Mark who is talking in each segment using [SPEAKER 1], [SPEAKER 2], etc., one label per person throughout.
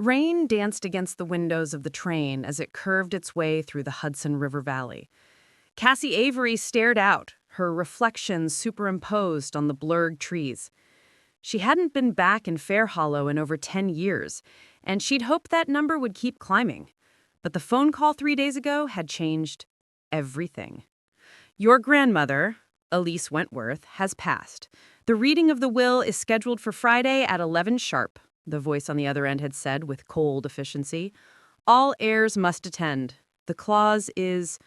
[SPEAKER 1] Rain danced against the windows of the train as it curved its way through the Hudson River Valley. Cassie Avery stared out, her reflection superimposed on the blurred trees. She hadn't been back in Fair Hollow in over 10 years, and she'd hoped that number would keep climbing. But the phone call 3 days ago had changed everything. Your grandmother, Elise Wentworth, has passed. The reading of the will is scheduled for Friday at 11 sharp, the voice on the other end had said with cold efficiency. All heirs must attend. The clause is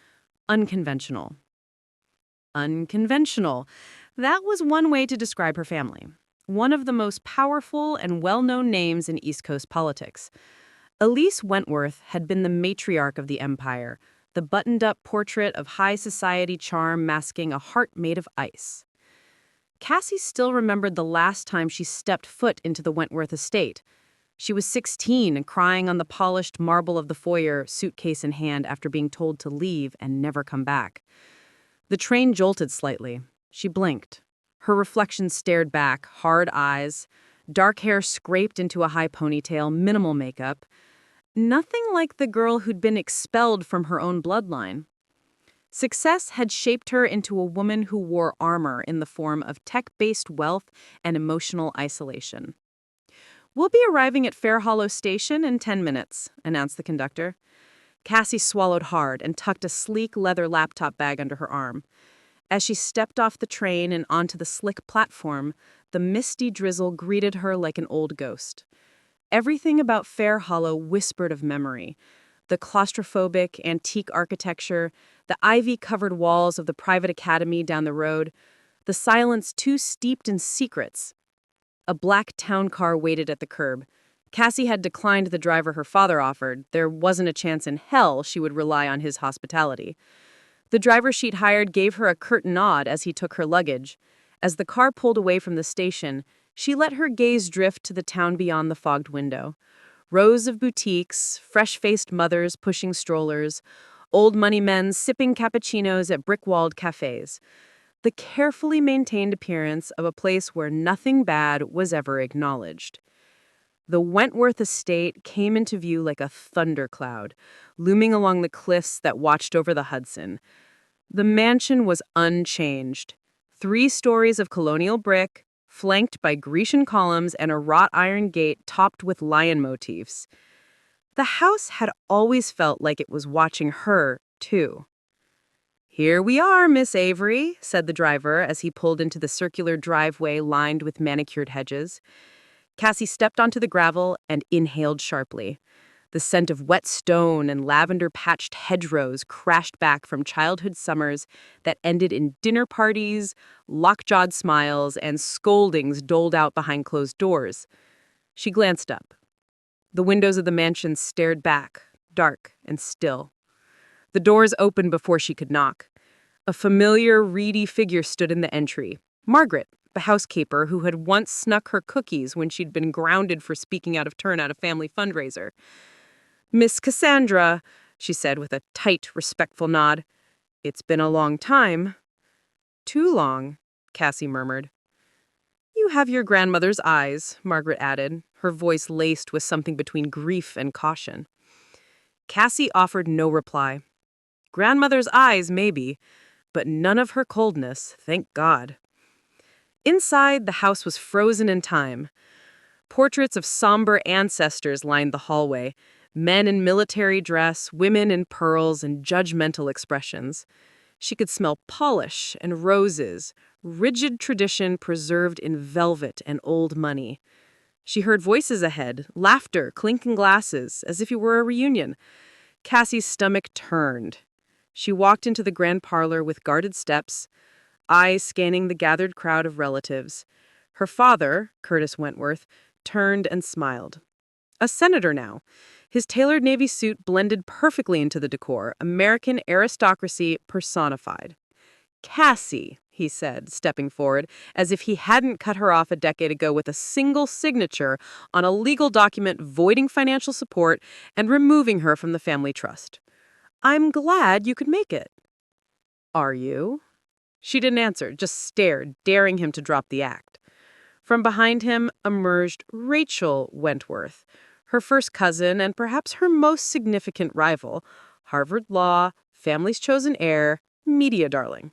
[SPEAKER 1] unconventional. Unconventional. That was one way to describe her family. One of the most powerful and well-known names in East Coast politics. Elise Wentworth had been the matriarch of the empire, the buttoned-up portrait of high society charm masking a heart made of ice. Cassie still remembered the last time she stepped foot into the Wentworth estate. She was 16 and crying on the polished marble of the foyer, suitcase in hand after being told to leave and never come back. The train jolted slightly. She blinked. Her reflection stared back, hard eyes, dark hair scraped into a high ponytail, minimal makeup. Nothing like the girl who'd been expelled from her own bloodline. Success had shaped her into a woman who wore armor in the form of tech-based wealth and emotional isolation. "We'll be arriving at Fair Hollow Station in 10 minutes, announced the conductor. Cassie swallowed hard and tucked a sleek leather laptop bag under her arm. As she stepped off the train and onto the slick platform, the misty drizzle greeted her like an old ghost. Everything about Fair Hollow whispered of memory. The claustrophobic, antique architecture, the ivy-covered walls of the private academy down the road, the silence too steeped in secrets. A black town car waited at the curb. Cassie had declined the driver her father offered. There wasn't a chance in hell she would rely on his hospitality. The driver she'd hired gave her a curt nod as he took her luggage. As the car pulled away from the station, she let her gaze drift to the town beyond the fogged window. Rows of boutiques, fresh-faced mothers pushing strollers, old money men sipping cappuccinos at brick-walled cafes. The carefully maintained appearance of a place where nothing bad was ever acknowledged. The Wentworth estate came into view like a thundercloud, looming along the cliffs that watched over the Hudson. The mansion was unchanged. 3 stories of colonial brick, flanked by Grecian columns and a wrought iron gate topped with lion motifs. The house had always felt like it was watching her, too. "Here we are, Miss Avery," said the driver as he pulled into the circular driveway lined with manicured hedges. Cassie stepped onto the gravel and inhaled sharply. The scent of wet stone and lavender-patched hedgerows crashed back from childhood summers that ended in dinner parties, lockjawed smiles, and scoldings doled out behind closed doors. She glanced up. The windows of the mansion stared back, dark and still. The doors opened before she could knock. A familiar, reedy figure stood in the entry. Margaret, the housekeeper who had once snuck her cookies when she'd been grounded for speaking out of turn at a family fundraiser. "Miss Cassandra," she said with a tight, respectful nod. "It's been a long time." "Too long," Cassie murmured. "You have your grandmother's eyes," Margaret added, her voice laced with something between grief and caution. Cassie offered no reply. Grandmother's eyes, maybe, but none of her coldness, thank God. Inside, the house was frozen in time. Portraits of somber ancestors lined the hallway, men in military dress, women in pearls, and judgmental expressions. She could smell polish and roses, rigid tradition preserved in velvet and old money. She heard voices ahead, laughter, clinking glasses, as if it were a reunion. Cassie's stomach turned. She walked into the grand parlor with guarded steps, eyes scanning the gathered crowd of relatives. Her father, Curtis Wentworth, turned and smiled. A senator now. His tailored navy suit blended perfectly into the decor, American aristocracy personified. "Cassie," he said, stepping forward, as if he hadn't cut her off a decade ago with a single signature on a legal document voiding financial support and removing her from the family trust. "I'm glad you could make it." "Are you?" She didn't answer, just stared, daring him to drop the act. From behind him emerged Rachel Wentworth, her first cousin, and perhaps her most significant rival, Harvard Law, family's chosen heir, media darling.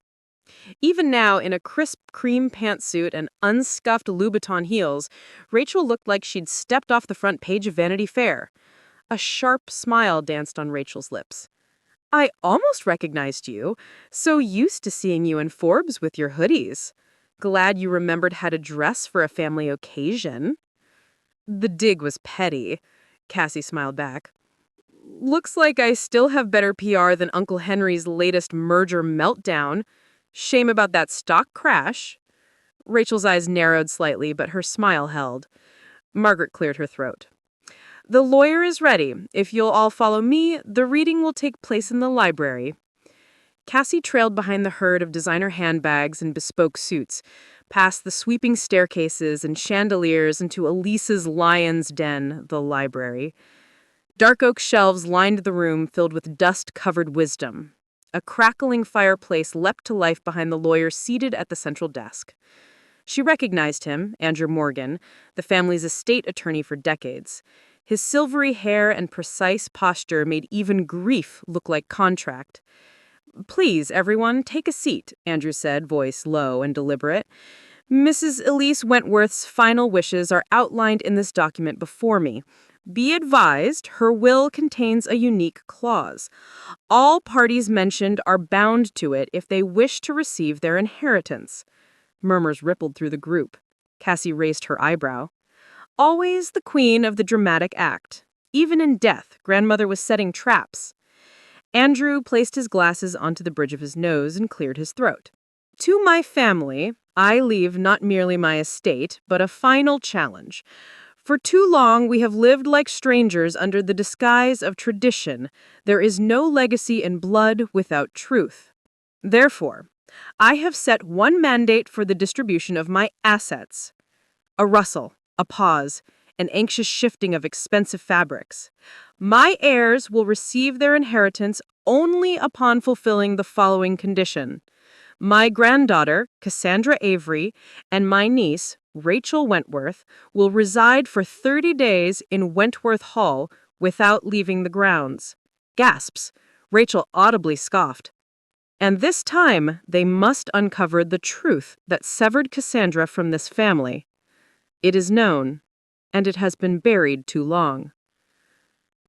[SPEAKER 1] Even now, in a crisp cream pantsuit and unscuffed Louboutin heels, Rachel looked like she'd stepped off the front page of Vanity Fair. A sharp smile danced on Rachel's lips. I almost recognized you. So used to seeing you in Forbes with your hoodies. Glad you remembered how to dress for a family occasion. The dig was petty. Cassie smiled back. Looks like I still have better PR than Uncle Henry's latest merger meltdown. Shame about that stock crash. Rachel's eyes narrowed slightly, but her smile held. Margaret cleared her throat. The lawyer is ready. If you'll all follow me, the reading will take place in the library. Cassie trailed behind the herd of designer handbags and bespoke suits, past the sweeping staircases and chandeliers into Elise's lion's den, the library. Dark oak shelves lined the room filled with dust-covered wisdom. A crackling fireplace leapt to life behind the lawyer seated at the central desk. She recognized him, Andrew Morgan, the family's estate attorney for decades. His silvery hair and precise posture made even grief look like contract. Please, everyone, take a seat, Andrew said, voice low and deliberate. Mrs. Elise Wentworth's final wishes are outlined in this document before me. Be advised, her will contains a unique clause. All parties mentioned are bound to it if they wish to receive their inheritance. Murmurs rippled through the group. Cassie raised her eyebrow. Always the queen of the dramatic act. Even in death, grandmother was setting traps. Andrew placed his glasses onto the bridge of his nose and cleared his throat. To my family, I leave not merely my estate, but a final challenge. For too long, we have lived like strangers under the disguise of tradition. There is no legacy in blood without truth. Therefore, I have set one mandate for the distribution of my assets. A rustle, a pause, an anxious shifting of expensive fabrics. My heirs will receive their inheritance only upon fulfilling the following condition. My granddaughter, Cassandra Avery, and my niece, Rachel Wentworth, will reside for 30 days in Wentworth Hall without leaving the grounds. Gasps. Rachel audibly scoffed. And this time, they must uncover the truth that severed Cassandra from this family. It is known, and it has been buried too long.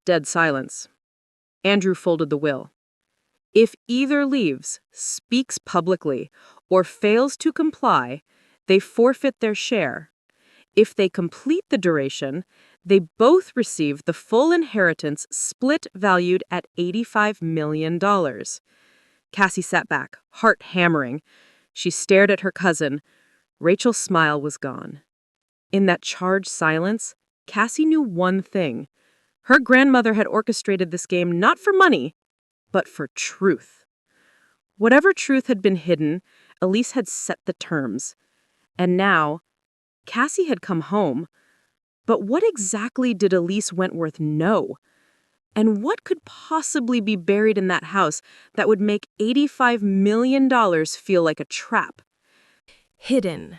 [SPEAKER 1] Dead silence. Andrew folded the will. If either leaves, speaks publicly, or fails to comply, they forfeit their share. If they complete the duration, they both receive the full inheritance split valued at $85 million. Cassie sat back, heart hammering. She stared at her cousin. Rachel's smile was gone. In that charged silence, Cassie knew one thing. Her grandmother had orchestrated this game not for money, but for truth. Whatever truth had been hidden, Elise had set the terms. And now, Cassie had come home. But what exactly did Elise Wentworth know? And what could possibly be buried in that house that would make $85 million feel like a trap?
[SPEAKER 2] Hidden.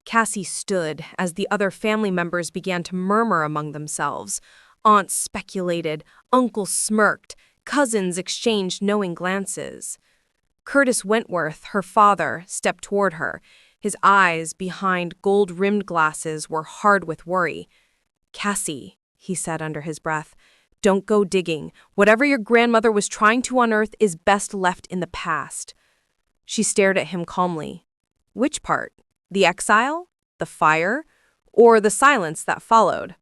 [SPEAKER 2] Cassie stood as the other family members began to murmur among themselves. Aunts speculated, uncles smirked, cousins exchanged knowing glances. Curtis Wentworth, her father, stepped toward her. His eyes, behind gold-rimmed glasses, were hard with worry. "Cassie," he said under his breath, "don't go digging. Whatever your grandmother was trying to unearth is best left in the past." She stared at him calmly. Which part? The exile? The fire? Or the silence that followed?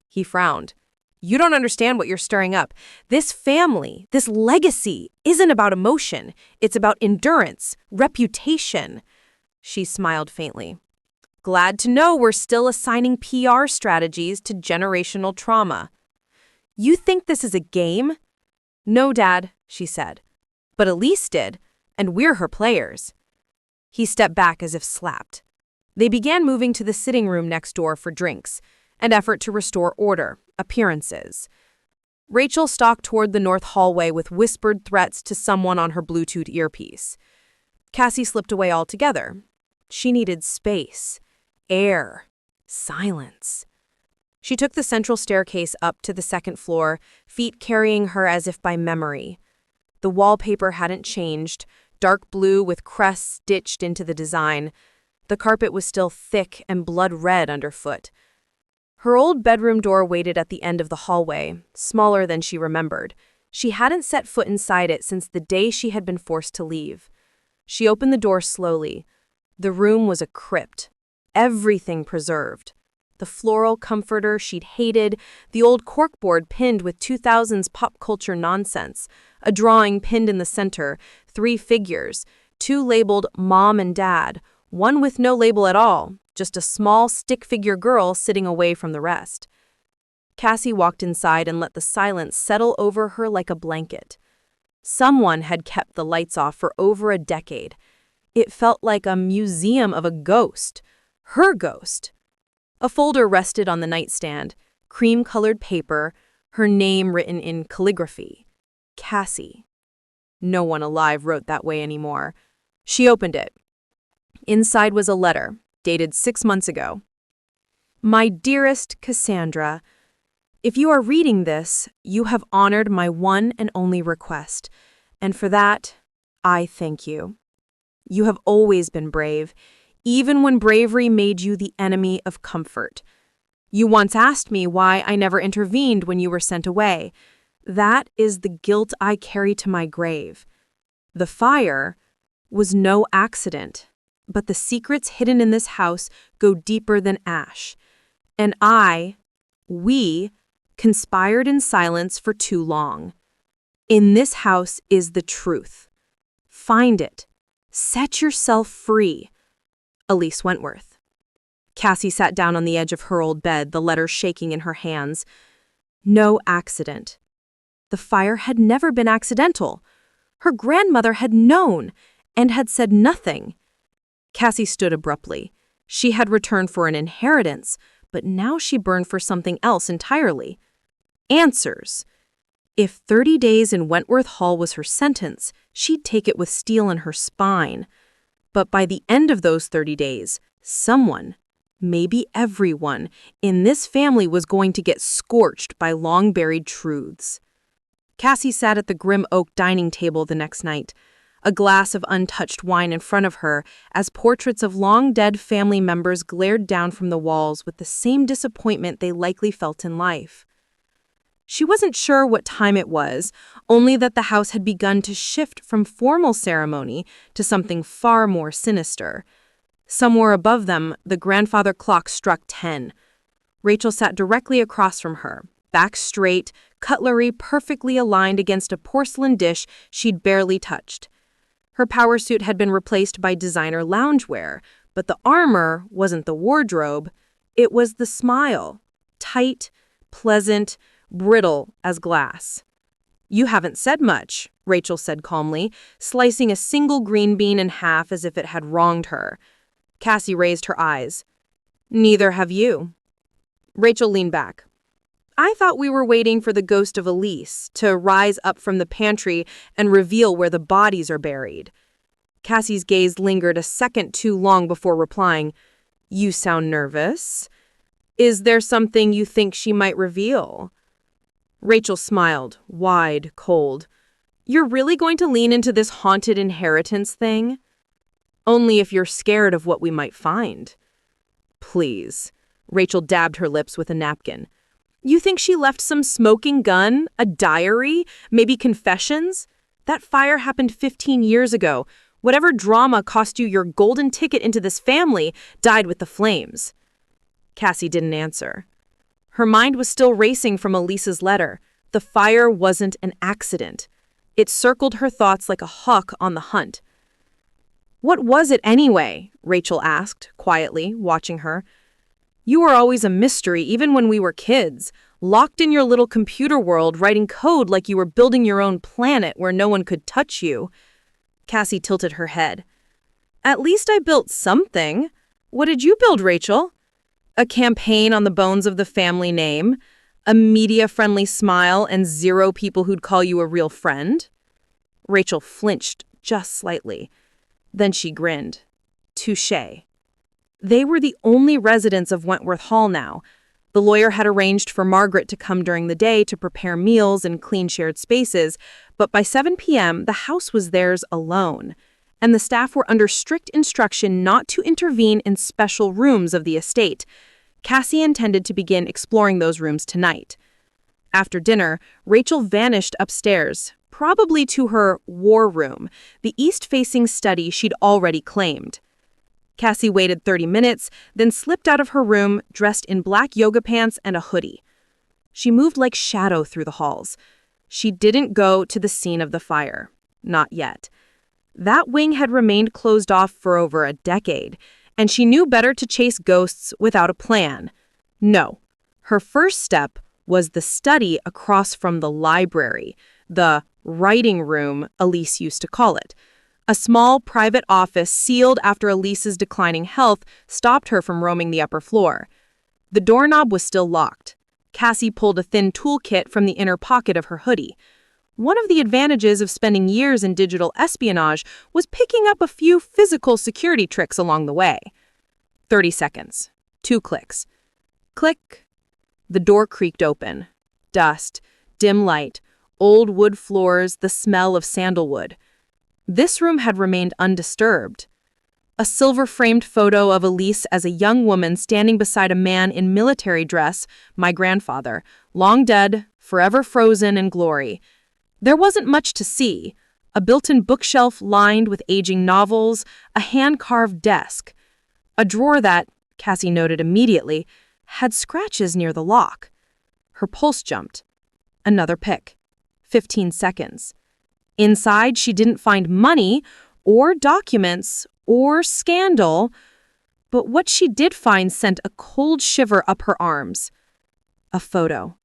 [SPEAKER 2] He frowned. "You don't understand what you're stirring up. This family, this legacy, isn't about emotion. It's about endurance, reputation." She smiled faintly. "Glad to know we're still assigning PR strategies to generational trauma." "You think this is a game?" "No, Dad," she said. "But Elise did, and we're her players." He stepped back as if slapped. They began moving to the sitting room next door for drinks, an effort to restore order, appearances. Rachel stalked toward the north hallway with whispered threats to someone on her Bluetooth earpiece. Cassie slipped away altogether. She needed space, air, silence. She took the central staircase up to the second floor, feet carrying her as if by memory. The wallpaper hadn't changed, dark blue with crests stitched into the design. The carpet was still thick and blood red underfoot. Her old bedroom door waited at the end of the hallway, smaller than she remembered. She hadn't set foot inside it since the day she had been forced to leave. She opened the door slowly. The room was a crypt. Everything preserved. The floral comforter she'd hated, the old corkboard pinned with 2000s pop culture nonsense, a drawing pinned in the center, 3 figures, 2 labeled Mom and Dad, one with no label at all, just a small stick figure girl sitting away from the rest. Cassie walked inside and let the silence settle over her like a blanket. Someone had kept the lights off for over a decade. It felt like a museum of a ghost. Her ghost. A folder rested on the nightstand, cream-colored paper, her name written in calligraphy. Cassie. No one alive wrote that way anymore. She opened it. Inside was a letter, dated 6 months ago. My dearest Cassandra, if you are reading this, you have honored my one and only request, and for that, I thank you. You have always been brave, even when bravery made you the enemy of comfort. You once asked me why I never intervened when you were sent away. That is the guilt I carry to my grave. The fire was no accident, but the secrets hidden in this house go deeper than ash. And we, conspired in silence for too long. In this house is the truth. Find it. Set yourself free. Elise Wentworth. Cassie sat down on the edge of her old bed, the letter shaking in her hands. No accident. The fire had never been accidental. Her grandmother had known and had said nothing. Cassie stood abruptly. She had returned for an inheritance, but now she burned for something else entirely. Answers. If 30 days in Wentworth Hall was her sentence, she'd take it with steel in her spine. But by the end of those 30 days, someone, maybe everyone, in this family was going to get scorched by long-buried truths. Cassie sat at the grim oak dining table the next night, a glass of untouched wine in front of her as portraits of long-dead family members glared down from the walls with the same disappointment they likely felt in life. She wasn't sure what time it was, only that the house had begun to shift from formal ceremony to something far more sinister. Somewhere above them, the grandfather clock struck 10. Rachel sat directly across from her, back straight, cutlery perfectly aligned against a porcelain dish she'd barely touched. Her power suit had been replaced by designer loungewear, but the armor wasn't the wardrobe, it was the smile. Tight, pleasant, brittle as glass. You haven't said much, Rachel said calmly, slicing a single green bean in half as if it had wronged her. Cassie raised her eyes. Neither have you. Rachel leaned back. I thought we were waiting for the ghost of Elise to rise up from the pantry and reveal where the bodies are buried. Cassie's gaze lingered a second too long before replying. You sound nervous. Is there something you think she might reveal? Rachel smiled, wide, cold. You're really going to lean into this haunted inheritance thing? Only if you're scared of what we might find. Please. Rachel dabbed her lips with a napkin. You think she left some smoking gun, a diary, maybe confessions? That fire happened 15 years ago. Whatever drama cost you your golden ticket into this family died with the flames. Cassie didn't answer. Her mind was still racing from Elise's letter. The fire wasn't an accident. It circled her thoughts like a hawk on the hunt. What was it anyway? Rachel asked, quietly, watching her. You were always a mystery, even when we were kids, locked in your little computer world, writing code like you were building your own planet where no one could touch you. Cassie tilted her head. At least I built something. What did you build, Rachel? A campaign on the bones of the family name, a media-friendly smile, and 0 people who'd call you a real friend? Rachel flinched just slightly. Then she grinned. Touché. They were the only residents of Wentworth Hall now.
[SPEAKER 1] The lawyer had arranged for Margaret to come during the day to prepare meals and clean shared spaces, but by 7 p.m., the house was theirs alone, and the staff were under strict instruction not to intervene in special rooms of the estate. Cassie intended to begin exploring those rooms tonight. After dinner, Rachel vanished upstairs, probably to her war room, the east-facing study she'd already claimed. Cassie waited 30 minutes, then slipped out of her room, dressed in black yoga pants and a hoodie. She moved like shadow through the halls. She didn't go to the scene of the fire. Not yet. That wing had remained closed off for over a decade, and she knew better to chase ghosts without a plan. No. Her first step was the study across from the library, the writing room Elise used to call it. A small private office sealed after Elise's declining health stopped her from roaming the upper floor. The doorknob was still locked. Cassie pulled a thin toolkit from the inner pocket of her hoodie. One of the advantages of spending years in digital espionage was picking up a few physical security tricks along the way. 30 seconds. 2 clicks. Click. The door creaked open. Dust, dim light, old wood floors, the smell of sandalwood. This room had remained undisturbed. A silver-framed photo of Elise as a young woman standing beside a man in military dress, my grandfather, long dead, forever frozen in glory. There wasn't much to see. A built-in bookshelf lined with aging novels, a hand-carved desk. A drawer that, Cassie noted immediately, had scratches near the lock. Her pulse jumped. Another pick. 15 seconds. Inside, she didn't find money, or documents, or scandal, but what she did find sent a cold shiver up her arms. A photo.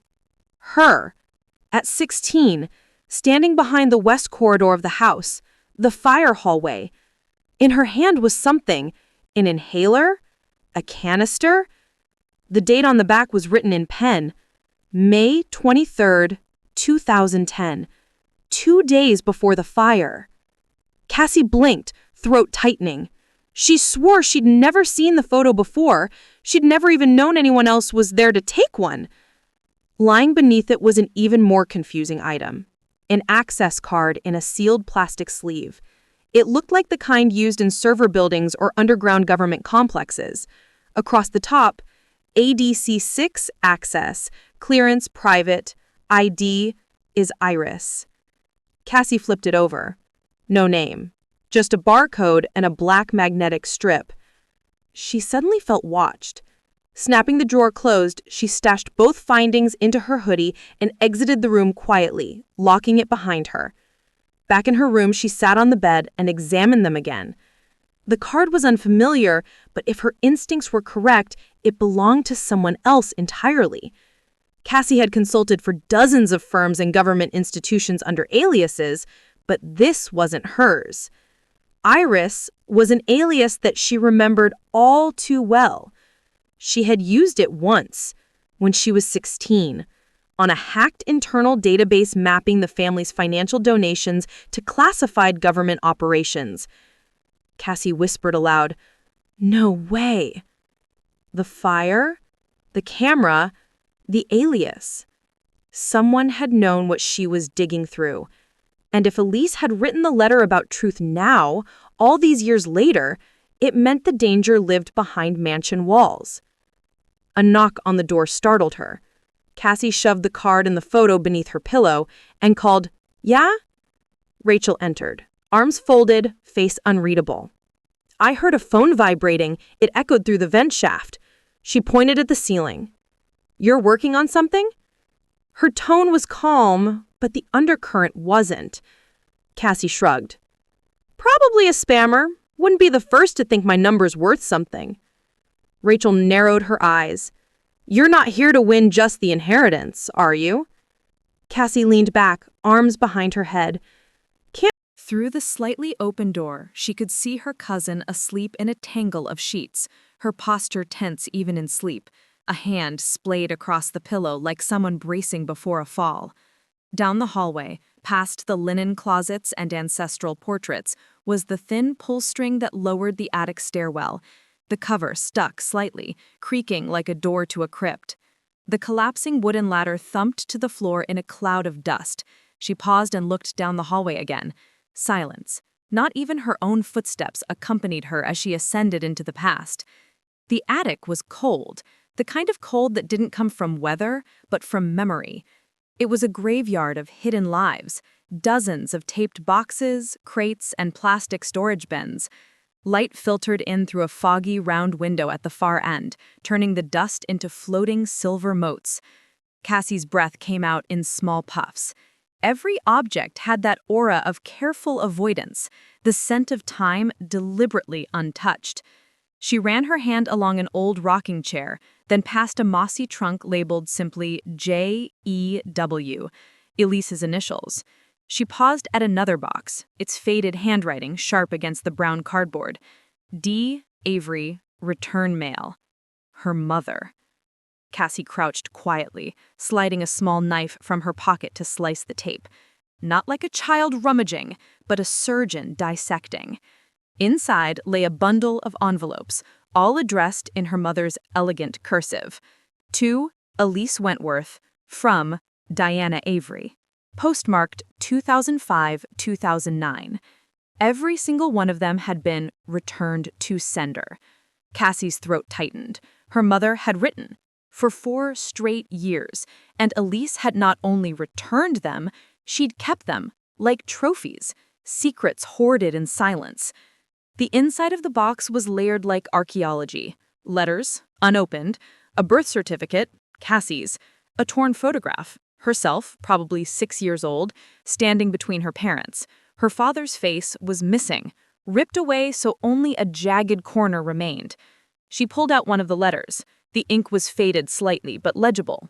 [SPEAKER 1] Her, at 16, standing behind the west corridor of the house, the fire hallway. In her hand was something, an inhaler, a canister. The date on the back was written in pen, May 23rd, 2010. 2 days before the fire. Cassie blinked, throat tightening. She swore she'd never seen the photo before. She'd never even known anyone else was there to take one. Lying beneath it was an even more confusing item. An access card in a sealed plastic sleeve. It looked like the kind used in server buildings or underground government complexes. Across the top, ADC 6 access, clearance private, ID is Iris. Cassie flipped it over. No name. Just a barcode and a black magnetic strip. She suddenly felt watched. Snapping the drawer closed, she stashed both findings into her hoodie and exited the room quietly, locking it behind her. Back in her room, she sat on the bed and examined them again. The card was unfamiliar, but if her instincts were correct, it belonged to someone else entirely. Cassie had consulted for dozens of firms and government institutions under aliases, but this wasn't hers. Iris was an alias that she remembered all too well. She had used it once, when she was 16, on a hacked internal database mapping the family's financial donations to classified government operations. Cassie whispered aloud, "No way." The fire, the camera, the alias. Someone had known what she was digging through. And if Elise had written the letter about truth now, all these years later, it meant the danger lived behind mansion walls. A knock on the door startled her. Cassie shoved the card and the photo beneath her pillow and called, "Yeah?" Rachel entered, arms folded, face unreadable. "I heard a phone vibrating. It echoed through the vent shaft." She pointed at the ceiling. "You're working on something?" Her tone was calm, but the undercurrent wasn't. Cassie shrugged. "Probably a spammer. Wouldn't be the first to think my number's worth something." Rachel narrowed her eyes. "You're not here to win just the inheritance, are you?" Cassie leaned back, arms behind her head.
[SPEAKER 2] Through the slightly open door, she could see her cousin asleep in a tangle of sheets, her posture tense even in sleep, a hand splayed across the pillow like someone bracing before a fall. Down the hallway, past the linen closets and ancestral portraits, was the thin pull string that lowered the attic stairwell. The cover stuck slightly, creaking like a door to a crypt. The collapsing wooden ladder thumped to the floor in a cloud of dust. She paused and looked down the hallway again. Silence. Not even her own footsteps accompanied her as she ascended into the past. The attic was cold, the kind of cold that didn't come from weather, but from memory. It was a graveyard of hidden lives, dozens of taped boxes, crates, and plastic storage bins. Light filtered in through a foggy, round window at the far end, turning the dust into floating silver motes. Cassie's breath came out in small puffs. Every object had that aura of careful avoidance, the scent of time deliberately untouched. She ran her hand along an old rocking chair, then past a mossy trunk labeled simply J.E.W., Elise's initials. She paused at another box, its faded handwriting sharp against the brown cardboard. D. Avery, return mail. Her mother. Cassie crouched quietly, sliding a small knife from her pocket to slice the tape. Not like a child rummaging, but a surgeon dissecting. Inside lay a bundle of envelopes, all addressed in her mother's elegant cursive. To Elise Wentworth, from Diana Avery. Postmarked 2005-2009. Every single one of them had been returned to sender. Cassie's throat tightened. Her mother had written for 4 straight years, and Elise had not only returned them, she'd kept them, like trophies, secrets hoarded in silence. The inside of the box was layered like archaeology. Letters, unopened, a birth certificate, Cassie's, a torn photograph, herself, probably 6 years old, standing between her parents. Her father's face was missing, ripped away so only a jagged corner remained. She pulled out one of the letters. The ink was faded slightly, but legible.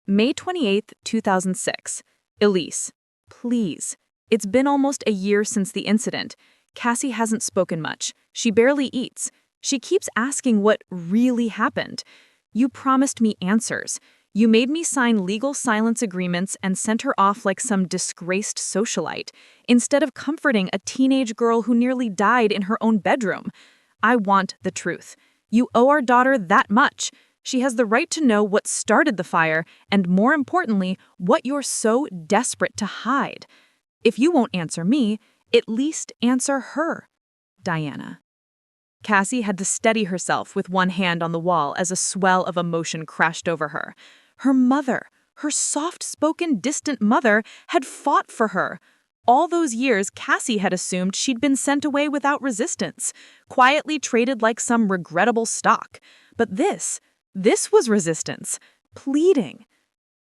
[SPEAKER 2] May 28, 2006. Elise, please. It's been almost a year since the incident. Cassie hasn't spoken much. She barely eats. She keeps asking what really happened. You promised me answers. You made me sign legal silence agreements and sent her off like some disgraced socialite, instead of comforting a teenage girl who nearly died in her own bedroom. I want the truth. You owe our daughter that much. She has the right to know what started the fire, and more importantly, what you're so desperate to hide. If you won't answer me, at least answer her. Diana. Cassie had to steady herself with one hand on the wall as a swell of emotion crashed over her. Her mother, her soft-spoken, distant mother, had fought for her. All those years, Cassie had assumed she'd been sent away without resistance, quietly traded like some regrettable stock. But this was resistance, pleading.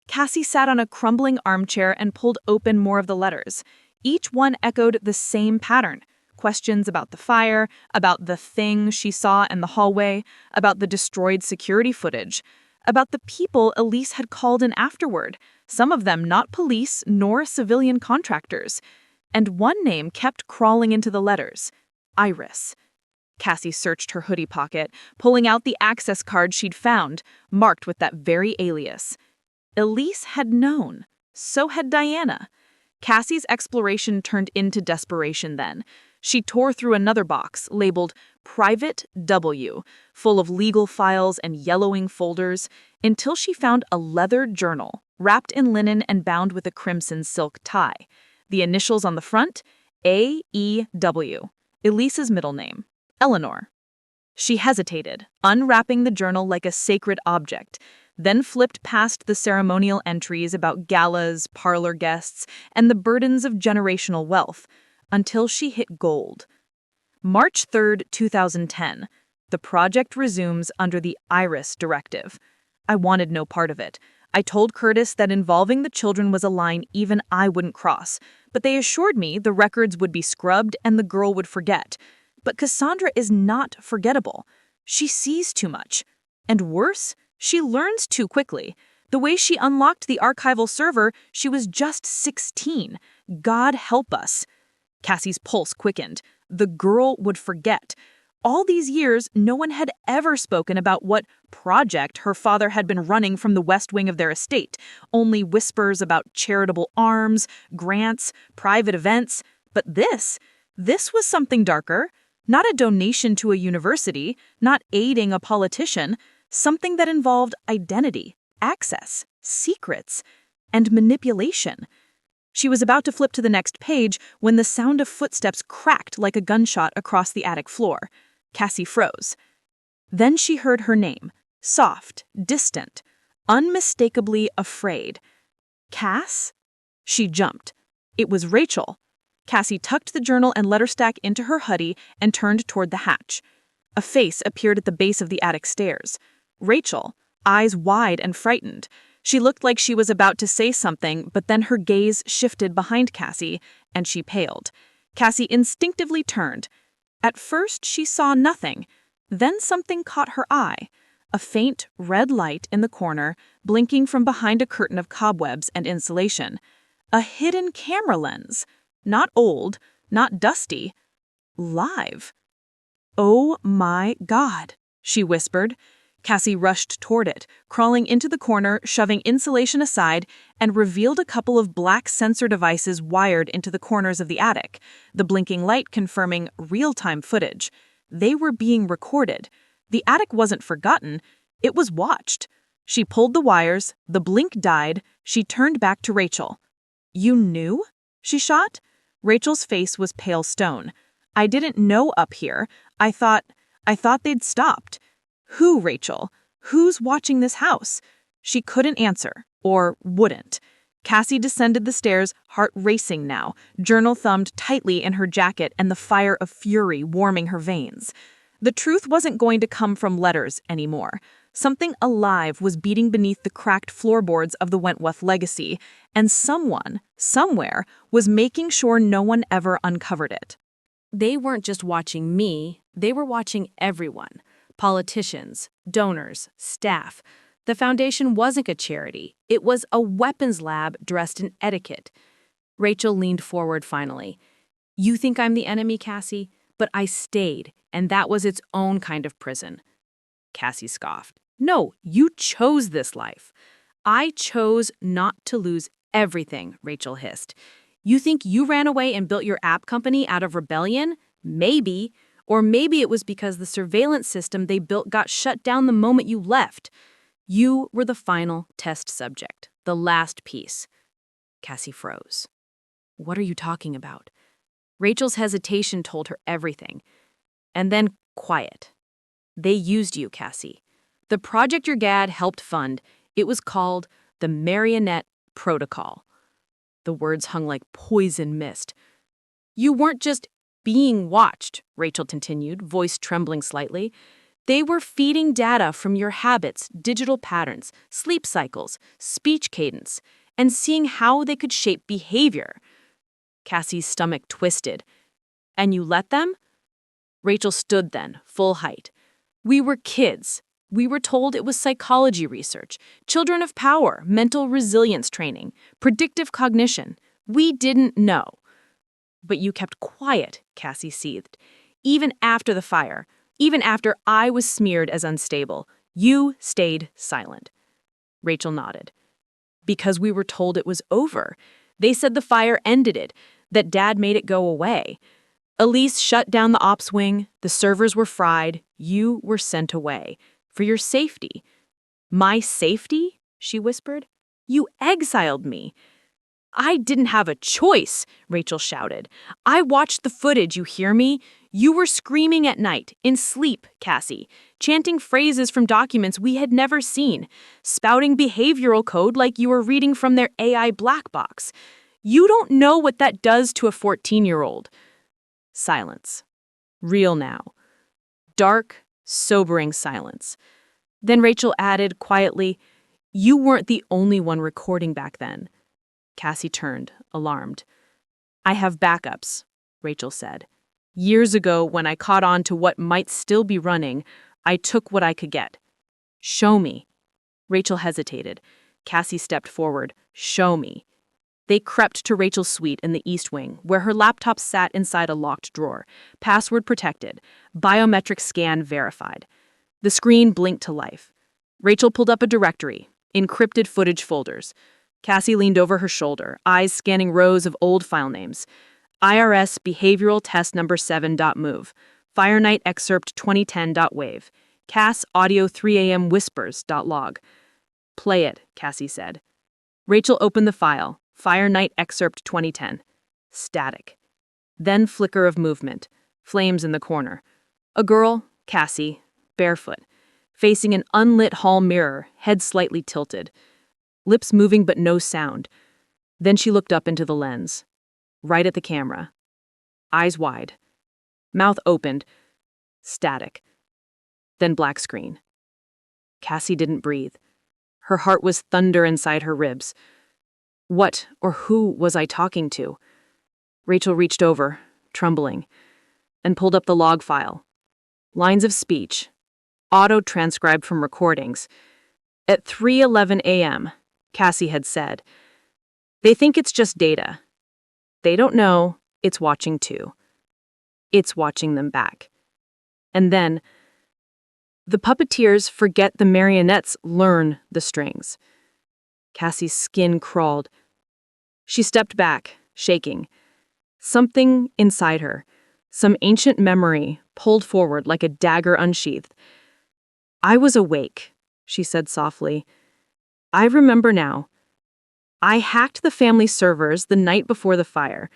[SPEAKER 2] Cassie sat on a crumbling armchair and pulled open more of the letters. Each one echoed the same pattern. Questions about the fire, about the thing she saw in the hallway, about the destroyed security footage, about the people Elise had called in afterward, some of them not police nor civilian contractors. And one name kept crawling into the letters: Iris. Cassie searched her hoodie pocket, pulling out the access card she'd found, marked with that very alias. Elise had known. So had Diana. Cassie's exploration turned into desperation then. She tore through another box, labeled Private W, full of legal files and yellowing folders, until she found a leather journal, wrapped in linen and bound with a crimson silk tie. The initials on the front, A.E.W., Elise's middle name, Eleanor. She hesitated, unwrapping the journal like a sacred object, then flipped past the ceremonial entries about galas, parlor guests, and the burdens of generational wealth, until she hit gold. March 3, 2010. The project resumes under the Iris Directive. I wanted no part of it. I told Curtis that involving the children was a line even I wouldn't cross, but they assured me the records would be scrubbed and the girl would forget. But Cassandra is not forgettable. She sees too much. And worse, she learns too quickly. The way she unlocked the archival server, she was just 16. God help us. Cassie's pulse quickened. The girl would forget. All these years, no one had ever spoken about what project her father had been running from the west wing of their estate. Only whispers about charitable arms, grants, private events. But this was something darker. Not a donation to a university, not aiding a politician. Something that involved identity,
[SPEAKER 1] access, secrets, and manipulation. She was about to flip to the next page when the sound of footsteps cracked like a gunshot across the attic floor. Cassie froze. Then she heard her name, soft, distant, unmistakably afraid. Cass? She jumped. It was Rachel. Cassie tucked the journal and letter stack into her hoodie and turned toward the hatch. A face appeared at the base of the attic stairs. Rachel, eyes wide and frightened. She looked like she was about to say something, but then her gaze shifted behind Cassie, and she paled. Cassie instinctively turned. At first, she saw nothing. Then something caught her eye. A faint red light in the corner, blinking from behind a curtain of cobwebs and insulation. A hidden camera lens. Not old, not dusty. Live. "Oh my God," she whispered. Cassie rushed toward it, crawling into the corner, shoving insulation aside, and revealed a couple of black sensor devices wired into the corners of the attic, the blinking light confirming real-time footage. They were being recorded. The attic wasn't forgotten, it was watched. She pulled the wires, the blink died, she turned back to Rachel. "You knew?" she shot. Rachel's face was pale stone. "I didn't know up here. I thought they'd stopped." "Who, Rachel? Who's watching this house?" She couldn't answer, or wouldn't. Cassie descended the stairs, heart racing now, journal thumbed tightly in her jacket and the fire of fury warming her veins. The truth wasn't going to come from letters anymore. Something alive was beating beneath the cracked floorboards of the Wentworth legacy, and someone, somewhere, was making sure no one ever uncovered it.
[SPEAKER 2] They weren't just watching me, they were watching everyone. Politicians, donors, staff. The foundation wasn't a charity. It was a weapons lab dressed in etiquette. Rachel leaned forward finally. "You think I'm the enemy, Cassie? But I stayed, and that was its own kind of prison." Cassie scoffed. "No, you chose this life." "I chose not to lose everything," Rachel hissed. "You think you ran away and built your app company out of rebellion? Maybe. Or maybe it was because the surveillance system they built got shut down the moment you left. You were the final test subject, the last piece." Cassie froze. "What are you talking about?" Rachel's hesitation told her everything. And then quiet. "They used you, Cassie. The project your dad helped fund, it was called the Marionette Protocol." The words hung like poison mist. "You weren't just being watched," Rachel continued, voice trembling slightly. "They were feeding data from your habits, digital patterns, sleep cycles, speech cadence, and seeing how they could shape behavior." Cassie's stomach twisted. "And you let them?" Rachel stood then, full height. "We were kids. We were told it was psychology research, children of power, mental resilience training, predictive cognition. We didn't know." "But you kept quiet," Cassie seethed. "Even after the fire, even after I was smeared as unstable, you stayed silent." Rachel nodded. "Because we were told it was over. They said the fire ended it, that Dad made it go away. Elise shut down the ops wing, the servers were fried, you were sent away. For your safety." "My safety?" she whispered. "You exiled me." "I didn't have a choice," Rachel shouted. "I watched the footage, you hear me? You were screaming at night, in sleep, Cassie, chanting phrases from documents we had never seen, spouting behavioral code like you were reading from their AI black box. You don't know what that does to a 14-year-old. Silence. Real now. Dark, sobering silence. Then Rachel added quietly, "You weren't the only one recording back then." Cassie turned, alarmed. "I have backups," Rachel said. "Years ago, when I caught on to what might still be running, I took what I could get." "Show me." Rachel hesitated. Cassie stepped forward. "Show me." They crept to Rachel's suite in the East Wing, where her laptop sat inside a locked drawer, password protected, biometric scan verified. The screen blinked to life. Rachel pulled up a directory, encrypted footage folders. Cassie leaned over her shoulder, eyes scanning rows of old file names. IRS Behavioral Test Number 7.move, Fire Night Excerpt 2010.wave, Cass Audio 3 a.m. Whispers.log.
[SPEAKER 1] Play it, Cassie said. Rachel opened the file. Fire Night Excerpt 2010. Static. Then flicker of movement. Flames in the corner. A girl, Cassie, barefoot, facing an unlit hall mirror, head slightly tilted. Lips moving but no sound. Then she looked up into the lens. Right at the camera. Eyes wide. Mouth opened. Static. Then black screen. Cassie didn't breathe. Her heart was thunder inside her ribs. What or who was I talking to? Rachel reached over, trembling, and pulled up the log file. Lines of speech, auto-transcribed from recordings. At 3:11 a.m., Cassie had said, "They think it's just data. They don't know it's watching too. It's watching them back." And then, "The puppeteers forget the marionettes learn the strings." Cassie's skin crawled. She stepped back, shaking. Something inside her, some ancient memory, pulled forward like a dagger unsheathed. "I was awake," she said softly. "I remember now. I hacked the family servers the night before the fire.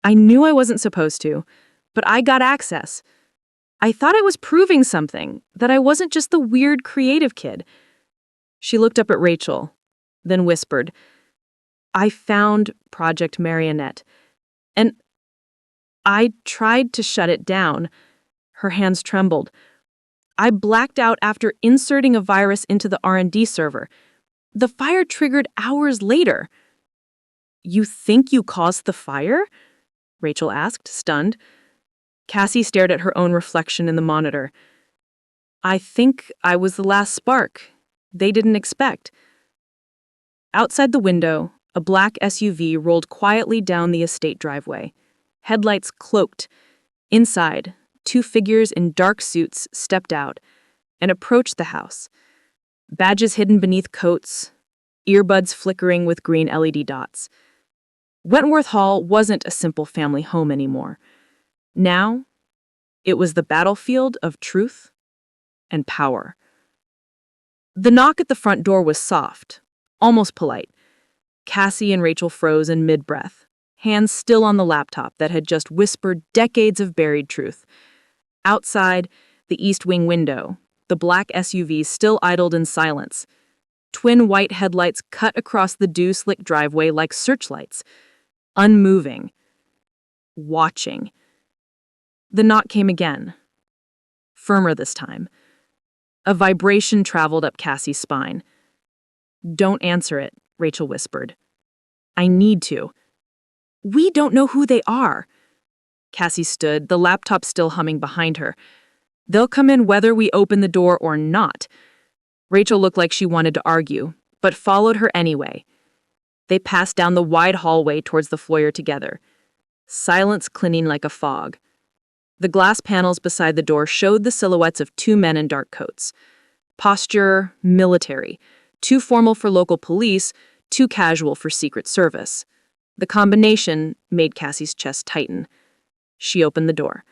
[SPEAKER 1] I knew I wasn't supposed to, but I got access. I thought I was proving something, that I wasn't just the weird creative kid." She looked up at Rachel, then whispered, "I found Project Marionette, and I tried to shut it down." Her hands trembled. "I blacked out after inserting a virus into the R&D server. The fire triggered hours later." "You think you caused the fire?" Rachel asked, stunned. Cassie stared at her own reflection in the monitor. "I think I was the last spark they didn't expect." Outside the window, a black SUV rolled quietly down the estate driveway, headlights cloaked. Inside, two figures in dark suits stepped out and approached the house, badges hidden beneath coats, earbuds flickering with green LED dots. Wentworth Hall wasn't a simple family home anymore. Now, it was the battlefield of truth and power. The knock at the front door was soft, almost polite. Cassie and Rachel froze in mid-breath, hands still on the laptop that had just whispered decades of buried truth. Outside, the east wing window, the black SUV still idled in silence. Twin white headlights cut across the dew-slick driveway like searchlights, unmoving, watching. The knock came again, firmer this time. A vibration traveled up Cassie's spine. "Don't answer it," Rachel whispered. "I need to." "We don't know who they are." Cassie stood, the laptop still humming behind her. "They'll come in whether we open the door or not." Rachel looked like she wanted to argue, but followed her anyway. They passed down the wide hallway towards the foyer together, silence clinging like a fog. The glass panels beside the door showed the silhouettes of two men in dark coats. Posture, military. Too formal for local police, too casual for Secret Service. The combination made Cassie's chest tighten. She opened the door.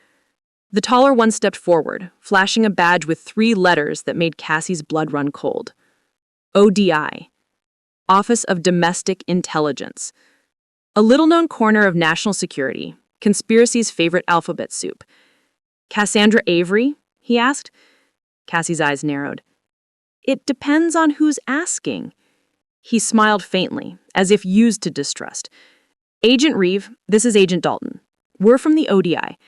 [SPEAKER 1] The taller one stepped forward, flashing a badge with 3 letters that made Cassie's blood run cold. ODI. Office of Domestic Intelligence. A little-known corner of national security, conspiracy's favorite alphabet soup. "Cassandra Avery?" he asked. Cassie's eyes narrowed. "It depends on who's asking." He smiled faintly, as if used to distrust. "Agent Reeve, this is Agent Dalton. We're from the ODI.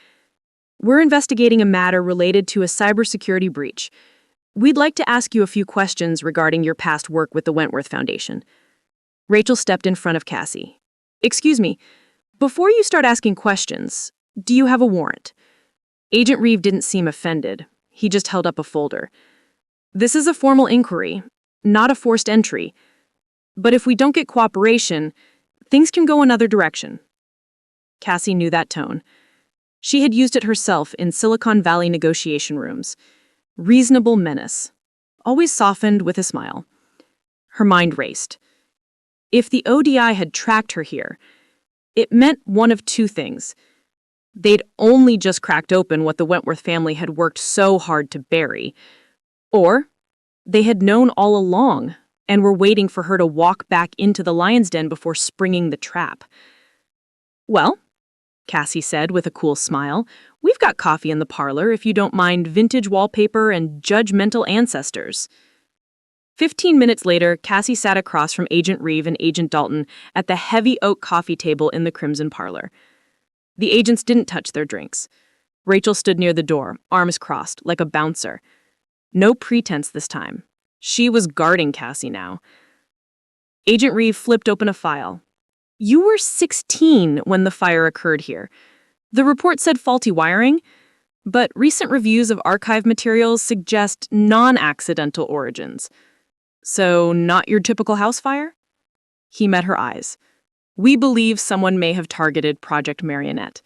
[SPEAKER 1] We're investigating a matter related to a cybersecurity breach. We'd like to ask you a few questions regarding your past work with the Wentworth Foundation." Rachel stepped in front of Cassie. "Excuse me, before you start asking questions, do you have a warrant?" Agent Reeve didn't seem offended. He just held up a folder. "This is a formal inquiry, not a forced entry. But if we don't get cooperation, things can go another direction." Cassie knew that tone. She had used it herself in Silicon Valley negotiation rooms. Reasonable menace, always softened with a smile. Her mind raced. If the ODI had tracked her here, it meant one of two things. They'd only just cracked open what the Wentworth family had worked so hard to bury, or they had known all along and were waiting for her to walk back into the lion's den before springing the trap. "Well," Cassie said with a cool smile, "we've got coffee in the parlor if you don't mind vintage wallpaper and judgmental ancestors." 15 minutes later, Cassie sat across from Agent Reeve and Agent Dalton at the heavy oak coffee table in the Crimson Parlor. The agents didn't touch their drinks. Rachel stood near the door, arms crossed, like a bouncer. No pretense this time. She was guarding Cassie now. Agent Reeve flipped open a file. "You were 16 when the fire occurred here. The report said faulty wiring, but recent reviews of archive materials suggest non-accidental origins. So, not your typical house fire?" He met her eyes. "We believe someone may have targeted Project Marionette."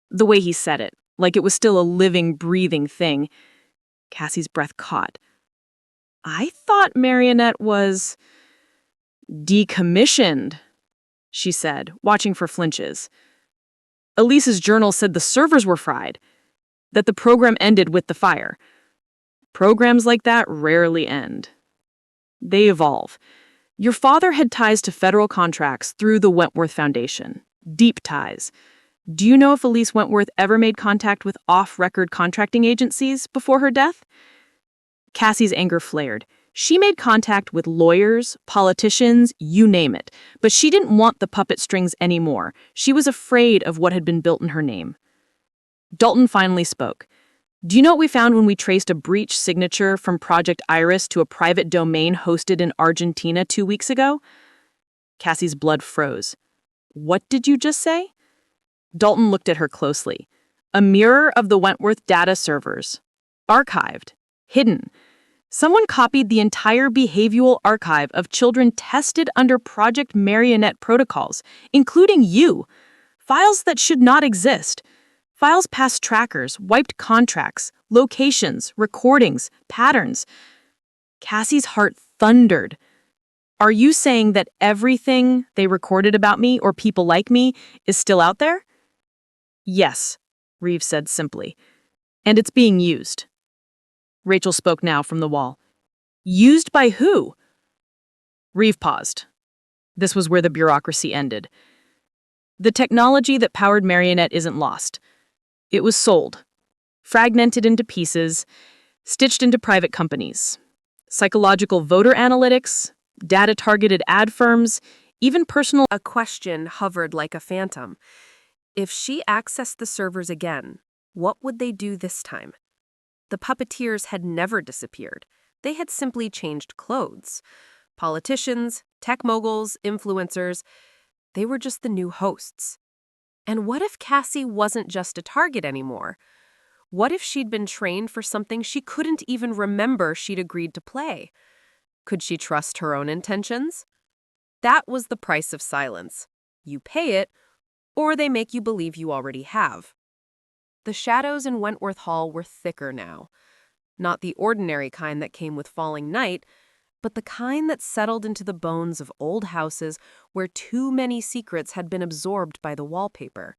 [SPEAKER 1] The way he said it, like it was still a living, breathing thing. Cassie's breath caught. "I thought Marionette was decommissioned," she said, watching for flinches. "Elise's journal said the servers were fried, that the program ended with the fire. Programs like that rarely end. They evolve. Your father had ties to federal contracts through the Wentworth Foundation. Deep ties. Do you know if Elise Wentworth ever made contact with off-record contracting agencies before her death?" Cassie's anger flared. She made contact with lawyers, politicians, you name it, but she didn't want the puppet strings anymore. She was afraid of what had been built in her name. Dalton finally spoke. "Do you know what we found when we traced a breach signature from Project Iris to a private domain hosted in Argentina 2 weeks ago?" Cassie's blood froze. "What did you just say?" Dalton looked at her closely. "A mirror of the Wentworth data servers. Archived. Hidden. Someone copied the entire behavioral archive of children tested under Project Marionette protocols, including you. Files that should not exist. Files past trackers, wiped contracts, locations, recordings, patterns." Cassie's heart thundered. "Are you saying that everything they recorded about me or people like me is still out there?" "Yes," Reeves said simply. "And it's being used." Rachel spoke now from the wall. "Used by who?" Reeve paused. This was where the bureaucracy ended. "The technology that powered Marionette isn't lost. It was sold, fragmented into pieces, stitched into private companies. Psychological voter analytics, data-targeted ad firms, even personal..."
[SPEAKER 2] A question hovered like a phantom. If she accessed the servers again, what would they do this time? The puppeteers had never disappeared. They had simply changed clothes. Politicians, tech moguls, influencers, they were just the new hosts. And what if Cassie wasn't just a target anymore? What if she'd been trained for something she couldn't even remember she'd agreed to play? Could she trust her own intentions? That was the price of silence. You pay it, or they make you believe you already have. The shadows in Wentworth Hall were thicker now. Not the ordinary kind that came with falling night, but the kind that settled into the bones of old houses where too many secrets had been absorbed by the wallpaper.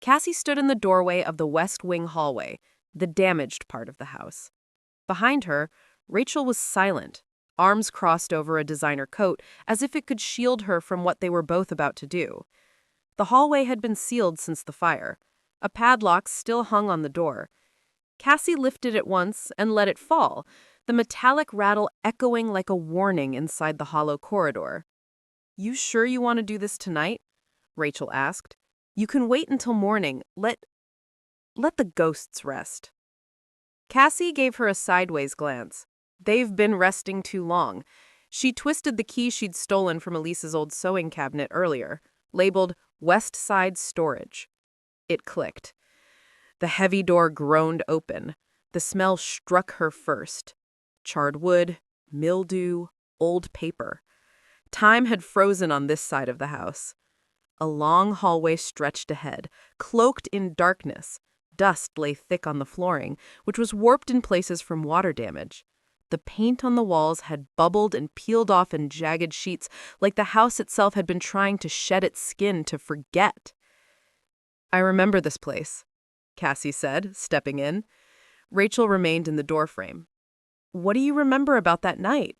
[SPEAKER 2] Cassie stood in the doorway of the West Wing hallway, the damaged part of the house. Behind her, Rachel was silent, arms crossed over a designer coat as if it could shield her from what they were both about to do. The hallway had been sealed since the fire. A padlock still hung on the door. Cassie lifted it once and let it fall, the metallic rattle echoing like a warning inside the hollow corridor. "You sure you want to do this tonight?" Rachel asked. "You can wait until morning. Let the ghosts rest." Cassie gave her a sideways glance. They've been resting too long. She twisted the key she'd stolen from Elise's old sewing cabinet earlier, labeled West Side Storage. It clicked. The heavy door groaned open. The smell struck her first. Charred wood, mildew, old paper. Time had frozen on this side of the house. A long hallway stretched ahead, cloaked in darkness. Dust lay thick on the flooring, which was warped in places from water damage. The paint on the walls had bubbled and peeled off in jagged sheets, like the house itself had been trying to shed its skin to forget. "I remember this place," Cassie said, stepping in. Rachel remained in the doorframe. "What do you remember about that night?"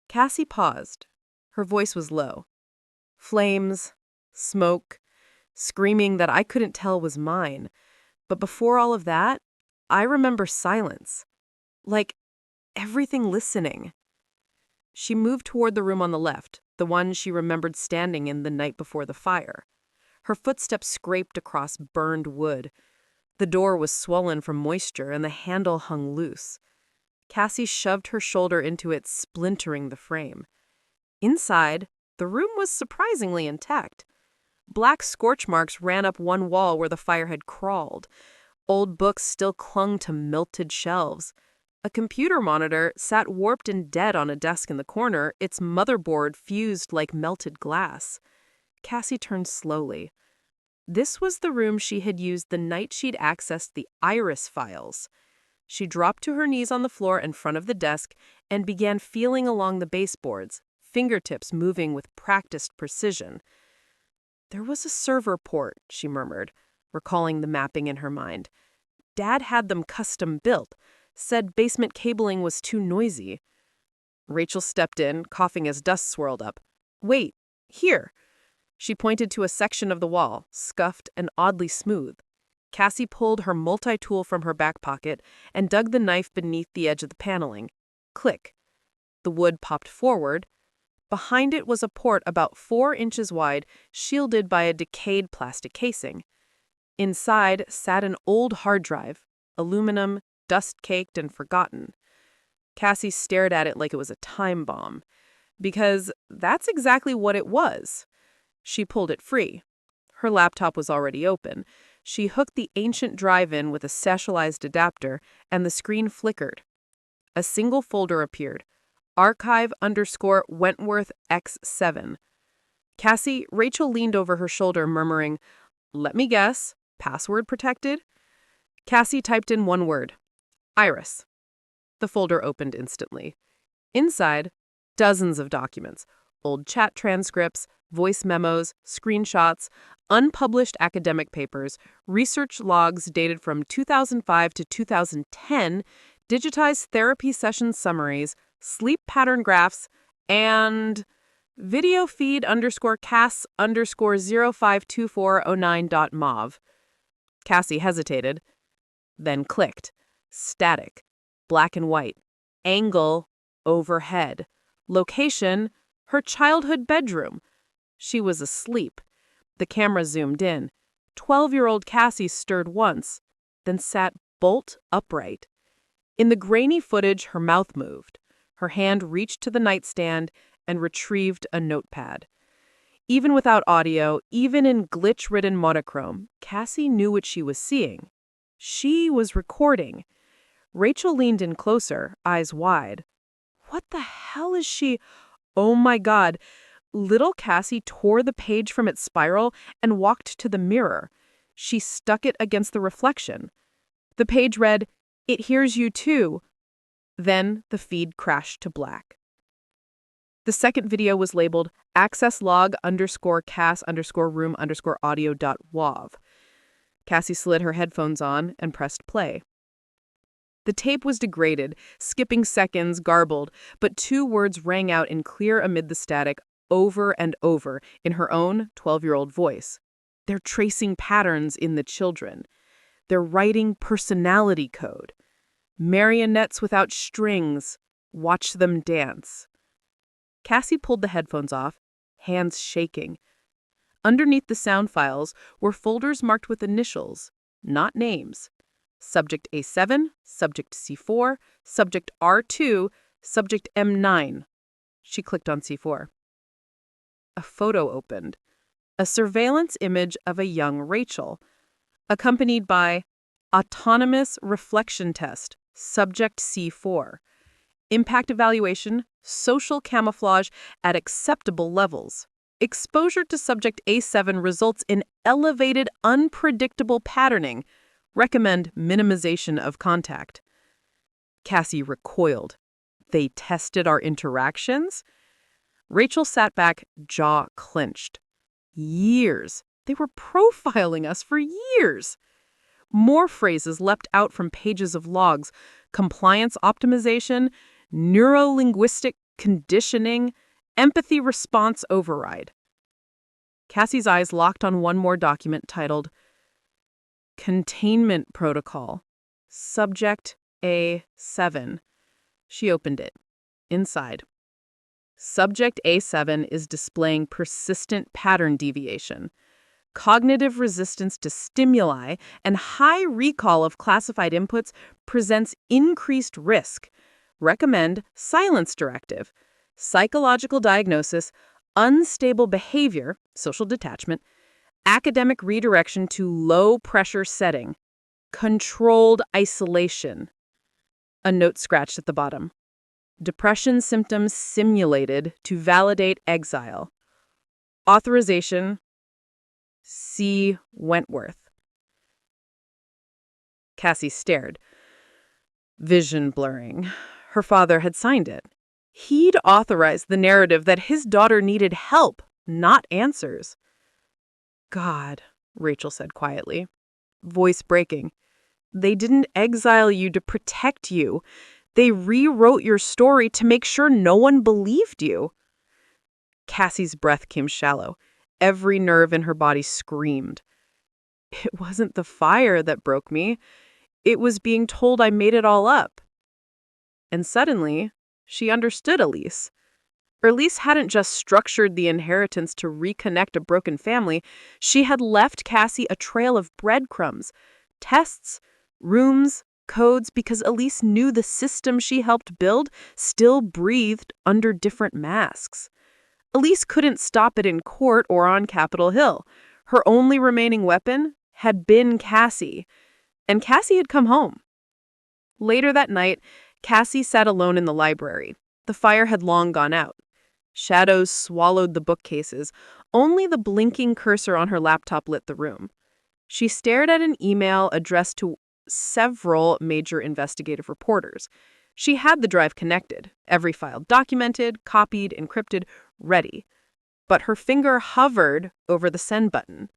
[SPEAKER 1] Cassie paused. Her voice was low. Flames, smoke, screaming that I couldn't tell was mine. But before all of that, I remember silence. Like everything listening. She moved toward the room on the left, the one she remembered standing in the night before the fire. Her footsteps scraped across burned wood. The door was swollen from moisture and the handle hung loose. Cassie shoved her shoulder into it, splintering the frame. Inside, the room was surprisingly intact. Black scorch marks ran up one wall where the fire had crawled. Old books still clung to melted shelves. A computer monitor sat warped and dead on a desk in the corner, its motherboard fused like melted glass. Cassie turned slowly. This was the room she had used the night she'd accessed the Iris files. She dropped to her knees on the floor in front of the desk and began feeling along the baseboards, fingertips moving with practiced precision. There was a server port, she murmured, recalling the mapping in her mind. Dad had them custom built, said basement cabling was too noisy. Rachel stepped in, coughing as dust swirled up. Wait, here. She pointed to a section of the wall, scuffed and oddly smooth. Cassie pulled her multi-tool from her back pocket and dug the knife beneath the edge of the paneling. Click. The wood popped forward. Behind it was a port about 4 inches wide, shielded by a decayed plastic casing. Inside sat an old hard drive, aluminum, dust-caked and forgotten. Cassie stared at it like it was a time bomb, because that's exactly what it was. She pulled it free. Her laptop was already open. She hooked the ancient drive in with a specialized adapter, and the screen flickered. A single folder appeared. Archive_Wentworth X7. Rachel leaned over her shoulder, murmuring, "Let me guess, password protected?" Cassie typed in one word, Iris. The folder opened instantly. Inside, dozens of documents, old chat transcripts, voice memos, screenshots, unpublished academic papers, research logs dated from 2005 to 2010, digitized therapy session summaries, sleep pattern graphs, and video feed _Cass_052409.mov. Cassie hesitated, then clicked. Static. Black and white. Angle. Overhead. Location. Her childhood bedroom. She was asleep. The camera zoomed in. 12-year-old Cassie stirred once, then sat bolt upright. In the grainy footage, her mouth moved. Her hand reached to the nightstand and retrieved a notepad. Even without audio, even in glitch-ridden monochrome, Cassie knew what she was seeing. She was recording. Rachel leaned in closer, eyes wide. What the hell is she? Oh my God. Little Cassie tore the page from its spiral and walked to the mirror. She stuck it against the reflection. The page read, "It hears you too." Then the feed crashed to black. The second video was labeled accesslog_Cass_room_audio.wav. Cassie slid her headphones on and pressed play. The tape was degraded, skipping seconds, garbled, but 2 words rang out in clear amid the static, over and over, in her own 12-year-old voice. They're tracing patterns in the children. They're writing personality code. Marionettes without strings. Watch them dance. Cassie pulled the headphones off, hands shaking. Underneath the sound files were folders marked with initials, not names. Subject A7, Subject C4, Subject R2, Subject M9. She clicked on C4. A photo opened. A surveillance image of a young Rachel, accompanied by Autonomous Reflection Test, Subject C4. Impact evaluation, social camouflage at acceptable levels. Exposure to Subject A7 results in elevated, unpredictable patterning. Recommend minimization of contact. Cassie recoiled. They tested our interactions? Rachel sat back, jaw clenched. Years. They were profiling us for years. More phrases leapt out from pages of logs. Compliance optimization, neurolinguistic conditioning, empathy response override. Cassie's eyes locked on one more document titled Containment Protocol, Subject A7. She opened it. Inside, Subject A7 is displaying persistent pattern deviation, cognitive resistance to stimuli, and high recall of classified inputs presents increased risk. Recommend silence directive, psychological diagnosis, unstable behavior, social detachment, academic redirection to low pressure setting, controlled isolation. A note scratched at the bottom. Depression symptoms simulated to validate exile. Authorization, C. Wentworth. Cassie stared. Vision blurring. Her father had signed it. He'd authorized the narrative that his daughter needed help, not answers. God, Rachel said quietly, voice breaking. They didn't exile you to protect you. They rewrote your story to make sure no one believed you. Cassie's breath came shallow. Every nerve in her body screamed. It wasn't the fire that broke me. It was being told I made it all up. And suddenly, she understood Elise. Elise hadn't just structured the inheritance to reconnect a broken family. She had left Cassie a trail of breadcrumbs, tests, rooms, codes, because Elise knew the system she helped build still breathed under different masks. Elise couldn't stop it in court or on Capitol Hill. Her only remaining weapon had been Cassie, and Cassie had come home. Later that night, Cassie sat alone in the library. The fire had long gone out. Shadows swallowed the bookcases. Only the blinking cursor on her laptop lit the room. She stared at an email addressed to several major investigative reporters. She had the drive connected, every file documented, copied, encrypted, ready. But her finger hovered over the send button.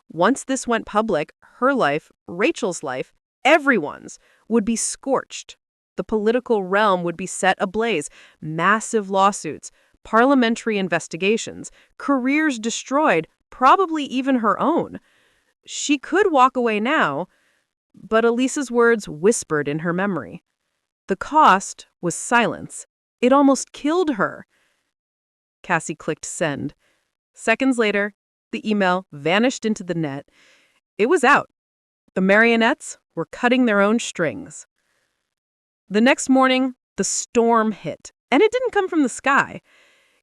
[SPEAKER 1] Once this went public, her life, Rachel's life, everyone's, would be scorched. The political realm would be set ablaze. Massive lawsuits, parliamentary investigations, careers destroyed, probably even her own. She could walk away now, but Elise's words whispered in her memory. The cost was silence. It almost killed her. Cassie clicked send. Seconds later, the email vanished into the net. It was out. The marionettes were cutting their own strings. The next morning, the storm hit, and it didn't come from the sky.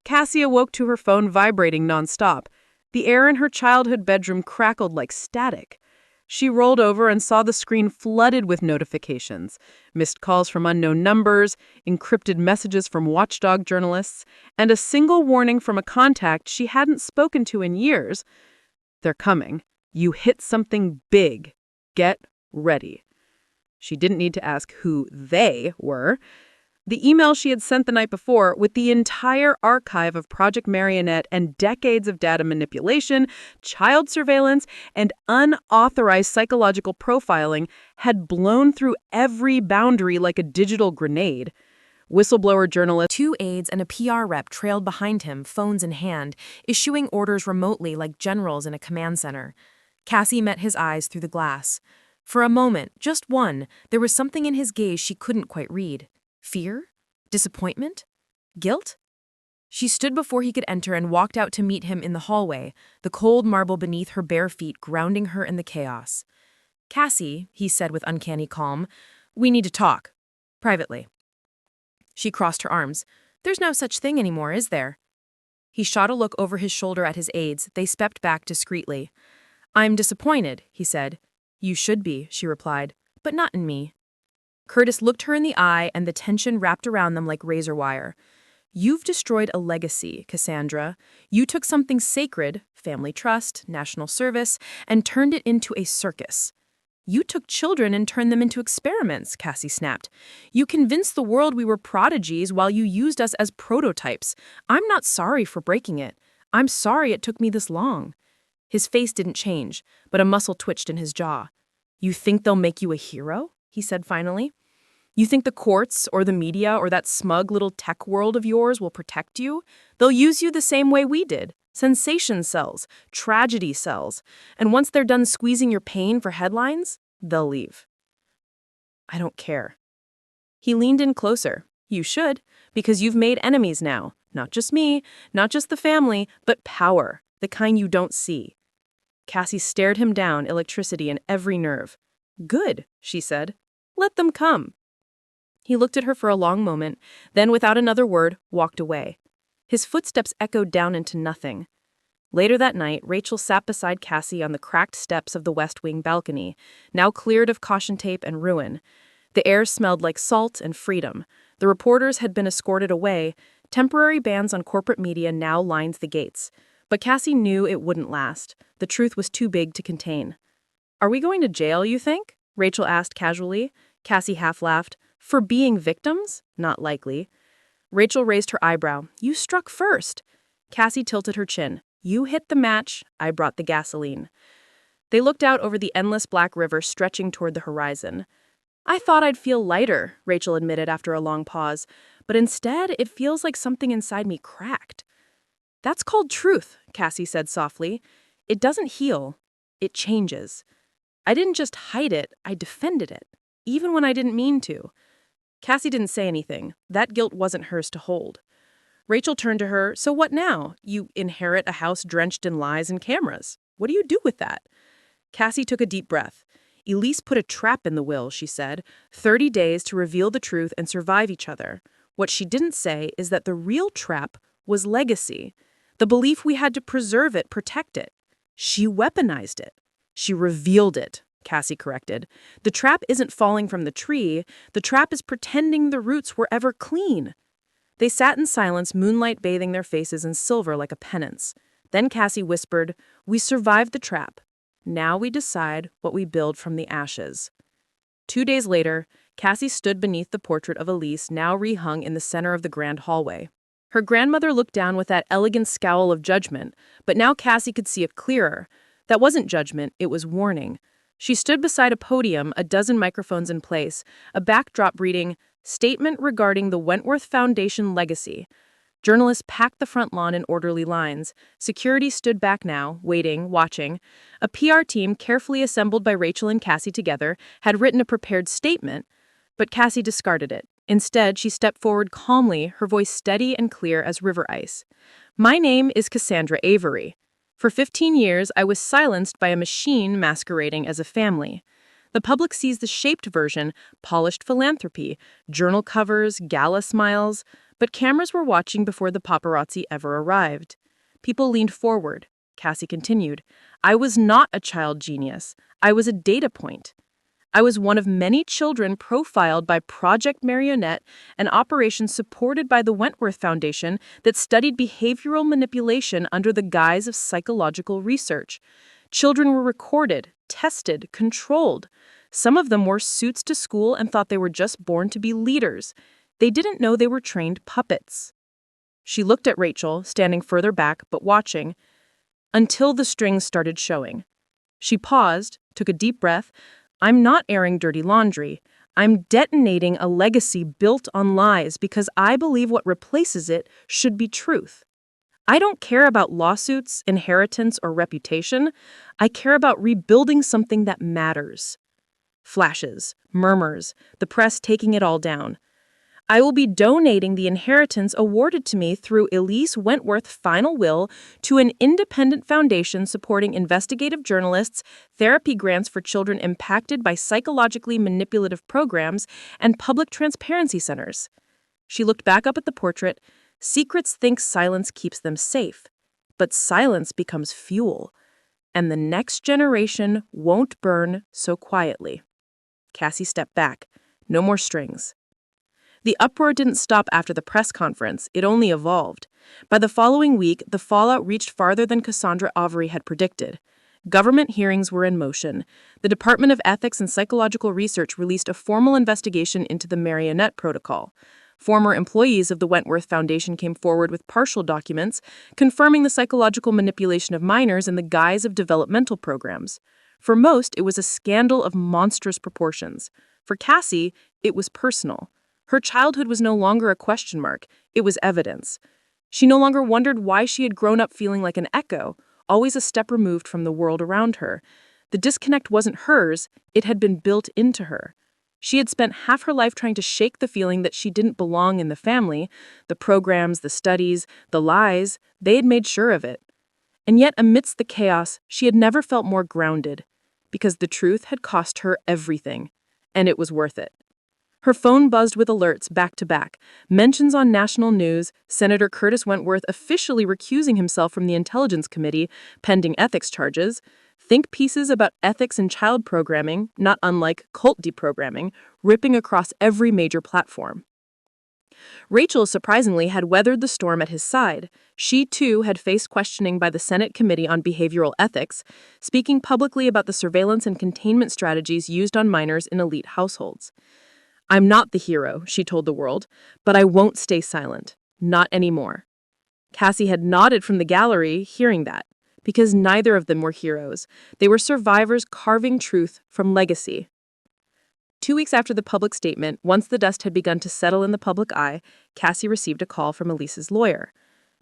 [SPEAKER 1] Cassie awoke to her phone vibrating nonstop. The air in her childhood bedroom crackled like static. She rolled over and saw the screen flooded with notifications, missed calls from unknown numbers, encrypted messages from watchdog journalists, and a single warning from a contact she hadn't spoken to in years. They're coming. You hit something big. Get ready. She didn't need to ask who they were. The email she had sent the night before, with the entire archive of Project Marionette and decades of data manipulation, child surveillance, and unauthorized psychological profiling, had blown through every boundary like a digital grenade. Whistleblower journalists,
[SPEAKER 2] 2 aides and a PR rep trailed behind him, phones in hand, issuing orders remotely like generals in a command center. Cassie met his eyes through the glass. For a moment, just one, there was something in his gaze she couldn't quite read. Fear? Disappointment? Guilt? She stood before he could enter and walked out to meet him in the hallway, the cold marble beneath her bare feet grounding her in the chaos. Cassie, he said with uncanny calm, we need to talk. Privately. She crossed her arms. There's no such thing anymore, is there? He shot a look over his shoulder at his aides. They stepped back discreetly. I'm disappointed, he said. You should be, she replied, but not in me. Curtis looked her in the eye, and the tension wrapped around them like razor wire. You've destroyed a legacy, Cassandra. You took something sacred, family trust, national service, and turned it into a circus. You took children and turned them into experiments, Cassie snapped. You convinced the world we were prodigies while you used us as prototypes. I'm not sorry for breaking it. I'm sorry it took me this long. His face didn't change, but a muscle twitched in his jaw. You think they'll make you a hero? He said finally.
[SPEAKER 1] You think the courts or the media or that smug little tech world of yours will protect you? They'll use you the same way we did. Sensation sells, tragedy sells, and once they're done squeezing your pain for headlines, they'll leave. I don't care. He leaned in closer. You should, because you've made enemies now. Not just me, not just the family, but power, the kind you don't see. Cassie stared him down, electricity in every nerve. Good, she said. Let them come. He looked at her for a long moment, then without another word, walked away. His footsteps echoed down into nothing. Later that night, Rachel sat beside Cassie on the cracked steps of the West Wing balcony, now cleared of caution tape and ruin. The air smelled like salt and freedom. The reporters had been escorted away. Temporary bans on corporate media now lined the gates. But Cassie knew it wouldn't last. The truth was too big to contain. Are we going to jail, you think? Rachel asked casually. Cassie half laughed. For being victims? Not likely. Rachel raised her eyebrow. You struck first. Cassie tilted her chin. You hit the match, I brought the gasoline. They looked out over the endless black river stretching toward the horizon. I thought I'd feel lighter, Rachel admitted after a long pause, but instead it feels like something inside me cracked. That's called truth, Cassie said softly. It doesn't heal, it changes. I didn't just hide it, I defended it, even when I didn't mean to. Cassie didn't say anything. That guilt wasn't hers to hold. Rachel turned to her. So what now? You inherit a house drenched in lies and cameras. What do you do with that? Cassie took a deep breath. Elise put a trap in the will, she said. 30 days to reveal the truth and survive each other. What she didn't say is that the real trap was legacy. The belief we had to preserve it, protect it. She weaponized it. She revealed it, Cassie corrected. The trap isn't falling from the tree. The trap is pretending the roots were ever clean. They sat in silence, moonlight bathing their faces in silver like a penance. Then Cassie whispered, We survived the trap. Now we decide what we build from the ashes. 2 days later, Cassie stood beneath the portrait of Elise, now rehung in the center of the grand hallway. Her grandmother looked down with that elegant scowl of judgment, but now Cassie could see it clearer. That wasn't judgment, it was warning. She stood beside a podium, a dozen microphones in place, a backdrop reading, Statement regarding the Wentworth Foundation legacy. Journalists packed the front lawn in orderly lines. Security stood back now, waiting, watching. A PR team, carefully assembled by Rachel and Cassie together, had written a prepared statement, but Cassie discarded it. Instead, she stepped forward calmly, her voice steady and clear as river ice. My name is Cassandra Avery. For 15 years, I was silenced by a machine masquerading as a family. The public sees the shaped version, polished philanthropy, journal covers, gala smiles, but cameras were watching before the paparazzi ever arrived. People leaned forward. Cassie continued, I was not a child genius. I was a data point. I was one of many children profiled by Project Marionette, an operation supported by the Wentworth Foundation that studied behavioral manipulation under the guise of psychological research. Children were recorded, tested, controlled. Some of them wore suits to school and thought they were just born to be leaders. They didn't know they were trained puppets. She looked at Rachel, standing further back but watching, until the strings started showing. She paused, took a deep breath. I'm not airing dirty laundry. I'm detonating a legacy built on lies because I believe what replaces it should be truth. I don't care about lawsuits, inheritance, or reputation. I care about rebuilding something that matters. Flashes, murmurs, the press taking it all down. I will be donating the inheritance awarded to me through Elise Wentworth's final will to an independent foundation supporting investigative journalists, therapy grants for children impacted by psychologically manipulative programs, and public transparency centers. She looked back up at the portrait. Secrets think silence keeps them safe, but silence becomes fuel, and the next generation won't burn so quietly. Cassie stepped back. No more strings. The uproar didn't stop after the press conference, it only evolved. By the following week, the fallout reached farther than Cassandra Avery had predicted. Government hearings were in motion. The Department of Ethics and Psychological Research released a formal investigation into the Marionette Protocol. Former employees of the Wentworth Foundation came forward with partial documents confirming the psychological manipulation of minors in the guise of developmental programs. For most, it was a scandal of monstrous proportions. For Cassie, it was personal. Her childhood was no longer a question mark, it was evidence. She no longer wondered why she had grown up feeling like an echo, always a step removed from the world around her. The disconnect wasn't hers, it had been built into her. She had spent half her life trying to shake the feeling that she didn't belong in the family. The programs, the studies, the lies, they had made sure of it. And yet, amidst the chaos, she had never felt more grounded, because the truth had cost her everything, and it was worth it. Her phone buzzed with alerts back to back, mentions on national news, Senator Curtis Wentworth officially recusing himself from the Intelligence Committee, pending ethics charges, think pieces about ethics in child programming, not unlike cult deprogramming, ripping across every major platform. Rachel, surprisingly, had weathered the storm at his side. She, too, had faced questioning by the Senate Committee on Behavioral Ethics, speaking publicly about the surveillance and containment strategies used on minors in elite households. "I'm not the hero," she told the world, "but I won't stay silent. Not anymore." Cassie had nodded from the gallery, hearing that, because neither of them were heroes. They were survivors carving truth from legacy. 2 weeks after the public statement, once the dust had begun to settle in the public eye, Cassie received a call from Elise's lawyer.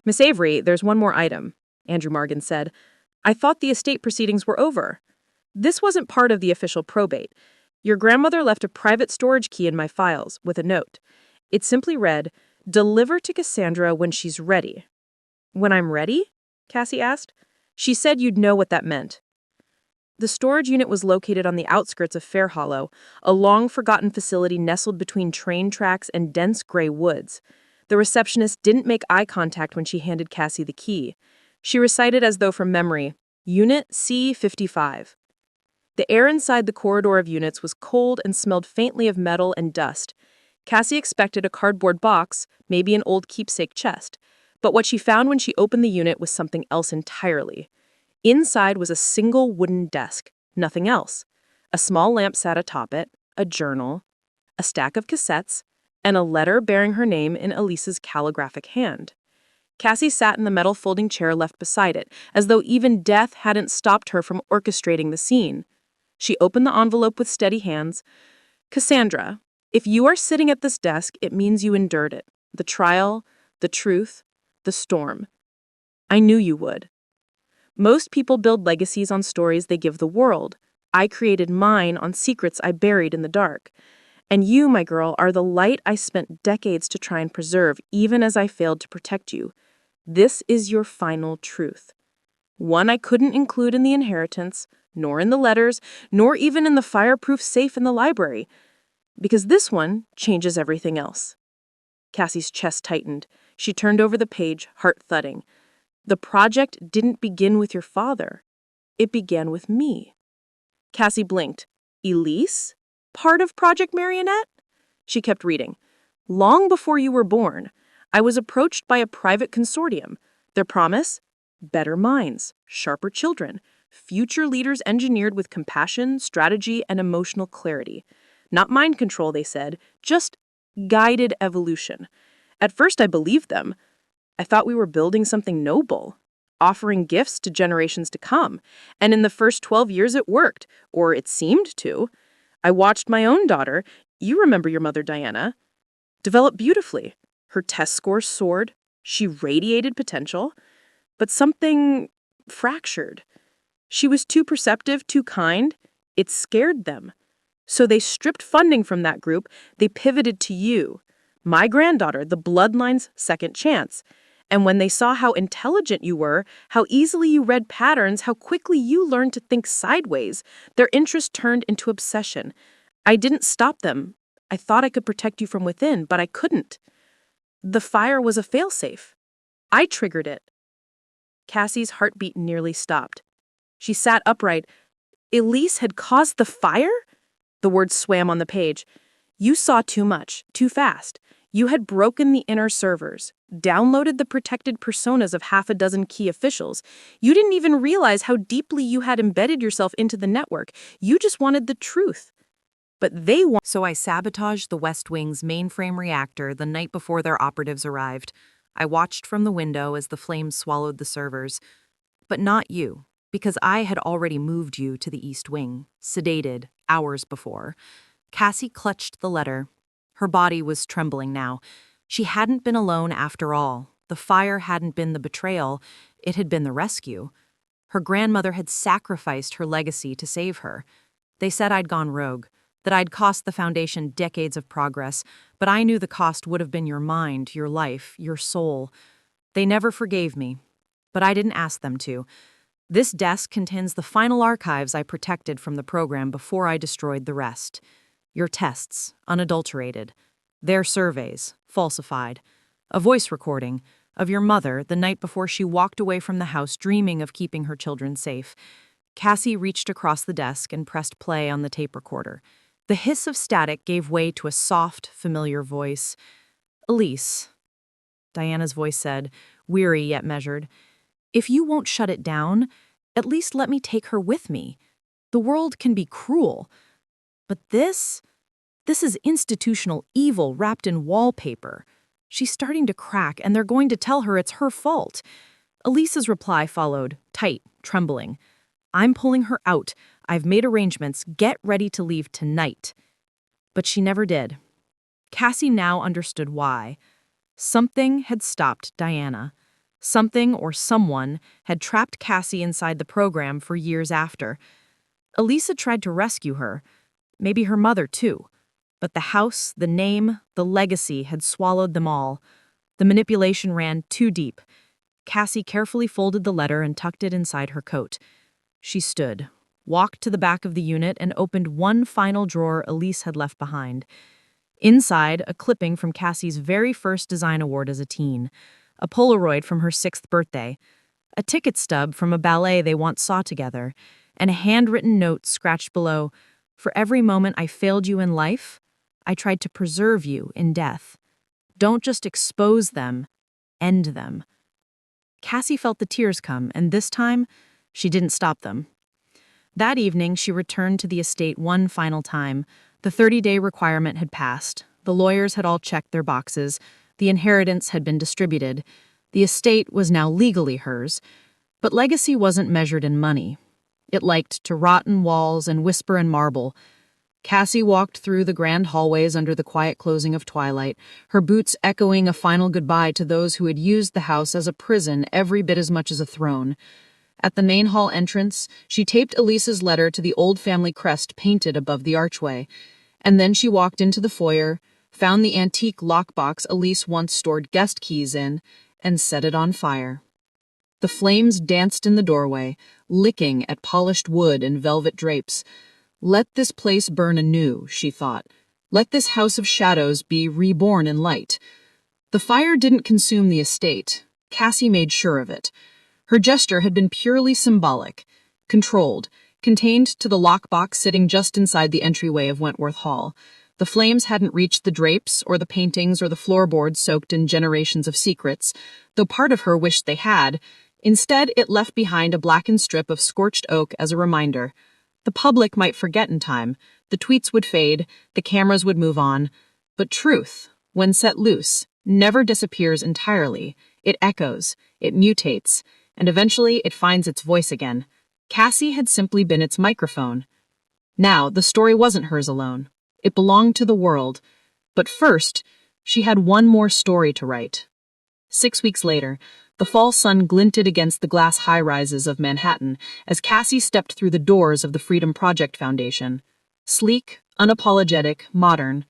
[SPEAKER 1] "Miss Avery, there's one more item," Andrew Margan said. "I thought the estate proceedings were over. This wasn't part of the official probate. Your grandmother left a private storage key in my files with a note. It simply read, 'Deliver to Cassandra when she's ready.'" "When I'm ready?" Cassie asked. "She said you'd know what that meant." The storage unit was located on the outskirts of Fair Hollow, a long-forgotten facility nestled between train tracks and dense gray woods. The receptionist didn't make eye contact when she handed Cassie the key. She recited as though from memory, "Unit C55. The air inside the corridor of units was cold and smelled faintly of metal and dust. Cassie expected a cardboard box, maybe an old keepsake chest. But what she found when she opened the unit was something else entirely. Inside was a single wooden desk, nothing else. A small lamp sat atop it, a journal, a stack of cassettes, and a letter bearing her name in Elise's calligraphic hand. Cassie sat in the metal folding chair left beside it, as though even death hadn't stopped her from orchestrating the scene. She opened the envelope with steady hands. "Cassandra, if you are sitting at this desk, it means you endured it. The trial, the truth, the storm. I knew you would. Most people build legacies on stories they give the world. I created mine on secrets I buried in the dark. And you, my girl, are the light I spent decades to try and preserve, even as I failed to protect you. This is your final truth. One I couldn't include in the inheritance, nor in the letters, nor even in the fireproof safe in the library, because this one changes everything else." Cassie's chest tightened. She turned over the page, heart thudding. "The project didn't begin with your father. It began with me." Cassie blinked. "Elise? Part of Project Marionette?" She kept reading. "Long before you were born, I was approached by a private consortium. Their promise? Better minds, sharper children, future leaders engineered with compassion, strategy, and emotional clarity. Not mind control, they said, just guided evolution. At first, I believed them. I thought we were building something noble, offering gifts to generations to come. And in the first 12 years, it worked, or it seemed to. I watched my own daughter, you remember your mother, Diana, develop beautifully. Her test scores soared. She radiated potential. But something fractured. She was too perceptive, too kind. It scared them. So they stripped funding from that group. They pivoted to you, my granddaughter, the bloodline's second chance. And when they saw how intelligent you were, how easily you read patterns, how quickly you learned to think sideways, their interest turned into obsession. I didn't stop them. I thought I could protect you from within, but I couldn't. The fire was a failsafe. I triggered it." Cassie's heartbeat nearly stopped. She sat upright. "Elise had caused the fire?" The words swam on the page. "You saw too much, too fast. You had broken the inner servers, downloaded the protected personas of half a dozen key officials. You didn't even realize how deeply you had embedded yourself into the network. You just wanted the truth. But they want." "So I sabotaged the West Wing's mainframe reactor the night before their operatives arrived. I watched from the window as the flames swallowed the servers. But not you, because I had already moved you to the East Wing, sedated, hours before." Cassie clutched the letter. Her body was trembling now. She hadn't been alone after all. The fire hadn't been the betrayal, it had been the rescue. Her grandmother had sacrificed her legacy to save her. They said I'd gone rogue, that I'd cost the foundation decades of progress, but I knew the cost would have been your mind, your life, your soul. They never forgave me, but I didn't ask them to. This desk contains the final archives I protected from the program before I destroyed the rest. Your tests, unadulterated. Their surveys, falsified. A voice recording of your mother the night before she walked away from the house dreaming of keeping her children safe. Cassie reached across the desk and pressed play on the tape recorder. The hiss of static gave way to a soft, familiar voice. "Elise," Diana's voice said, weary yet measured, "if you won't shut it down, at least let me take her with me. The world can be cruel, but this is institutional evil wrapped in wallpaper. She's starting to crack, and they're going to tell her it's her fault." Elise's reply followed, tight, trembling. "I'm pulling her out. I've made arrangements. Get ready to leave tonight." But she never did. Cassie now understood why. Something had stopped Diana. Something or someone had trapped Cassie inside the program for years after. Elise had tried to rescue her, maybe her mother too. But the house, the name, the legacy had swallowed them all. The manipulation ran too deep. Cassie carefully folded the letter and tucked it inside her coat. She stood, walked to the back of the unit, and opened one final drawer Elise had left behind. Inside, a clipping from Cassie's very first design award as a teen, a Polaroid from her 6th birthday, a ticket stub from a ballet they once saw together, and a handwritten note scratched below, "For every moment I failed you in life, I tried to preserve you in death. Don't just expose them, end them." Cassie felt the tears come, and this time, she didn't stop them. That evening, she returned to the estate one final time. The 30-day requirement had passed. The lawyers had all checked their boxes. The inheritance had been distributed. The estate was now legally hers. But legacy wasn't measured in money. It liked to rot in walls and whisper in marble. Cassie walked through the grand hallways under the quiet closing of twilight, her boots echoing a final goodbye to those who had used the house as a prison every bit as much as a throne. At the main hall entrance, she taped Elise's letter to the old family crest painted above the archway. And then she walked into the foyer, found the antique lockbox Elise once stored guest keys in, and set it on fire. The flames danced in the doorway, licking at polished wood and velvet drapes. Let this place burn anew, she thought. Let this house of shadows be reborn in light. The fire didn't consume the estate. Cassie made sure of it. Her gesture had been purely symbolic, controlled, contained to the lockbox sitting just inside the entryway of Wentworth Hall. The flames hadn't reached the drapes or the paintings or the floorboards soaked in generations of secrets, though part of her wished they had. Instead, it left behind a blackened strip of scorched oak as a reminder. The public might forget in time, the tweets would fade, the cameras would move on, but truth, when set loose, never disappears entirely. It echoes, it mutates, and eventually it finds its voice again. Cassie had simply been its microphone. Now, the story wasn't hers alone. It belonged to the world. But first, she had one more story to write. 6 weeks later, the fall sun glinted against the glass high-rises of Manhattan as Cassie stepped through the doors of the Freedom Project Foundation. Sleek, unapologetic, modern.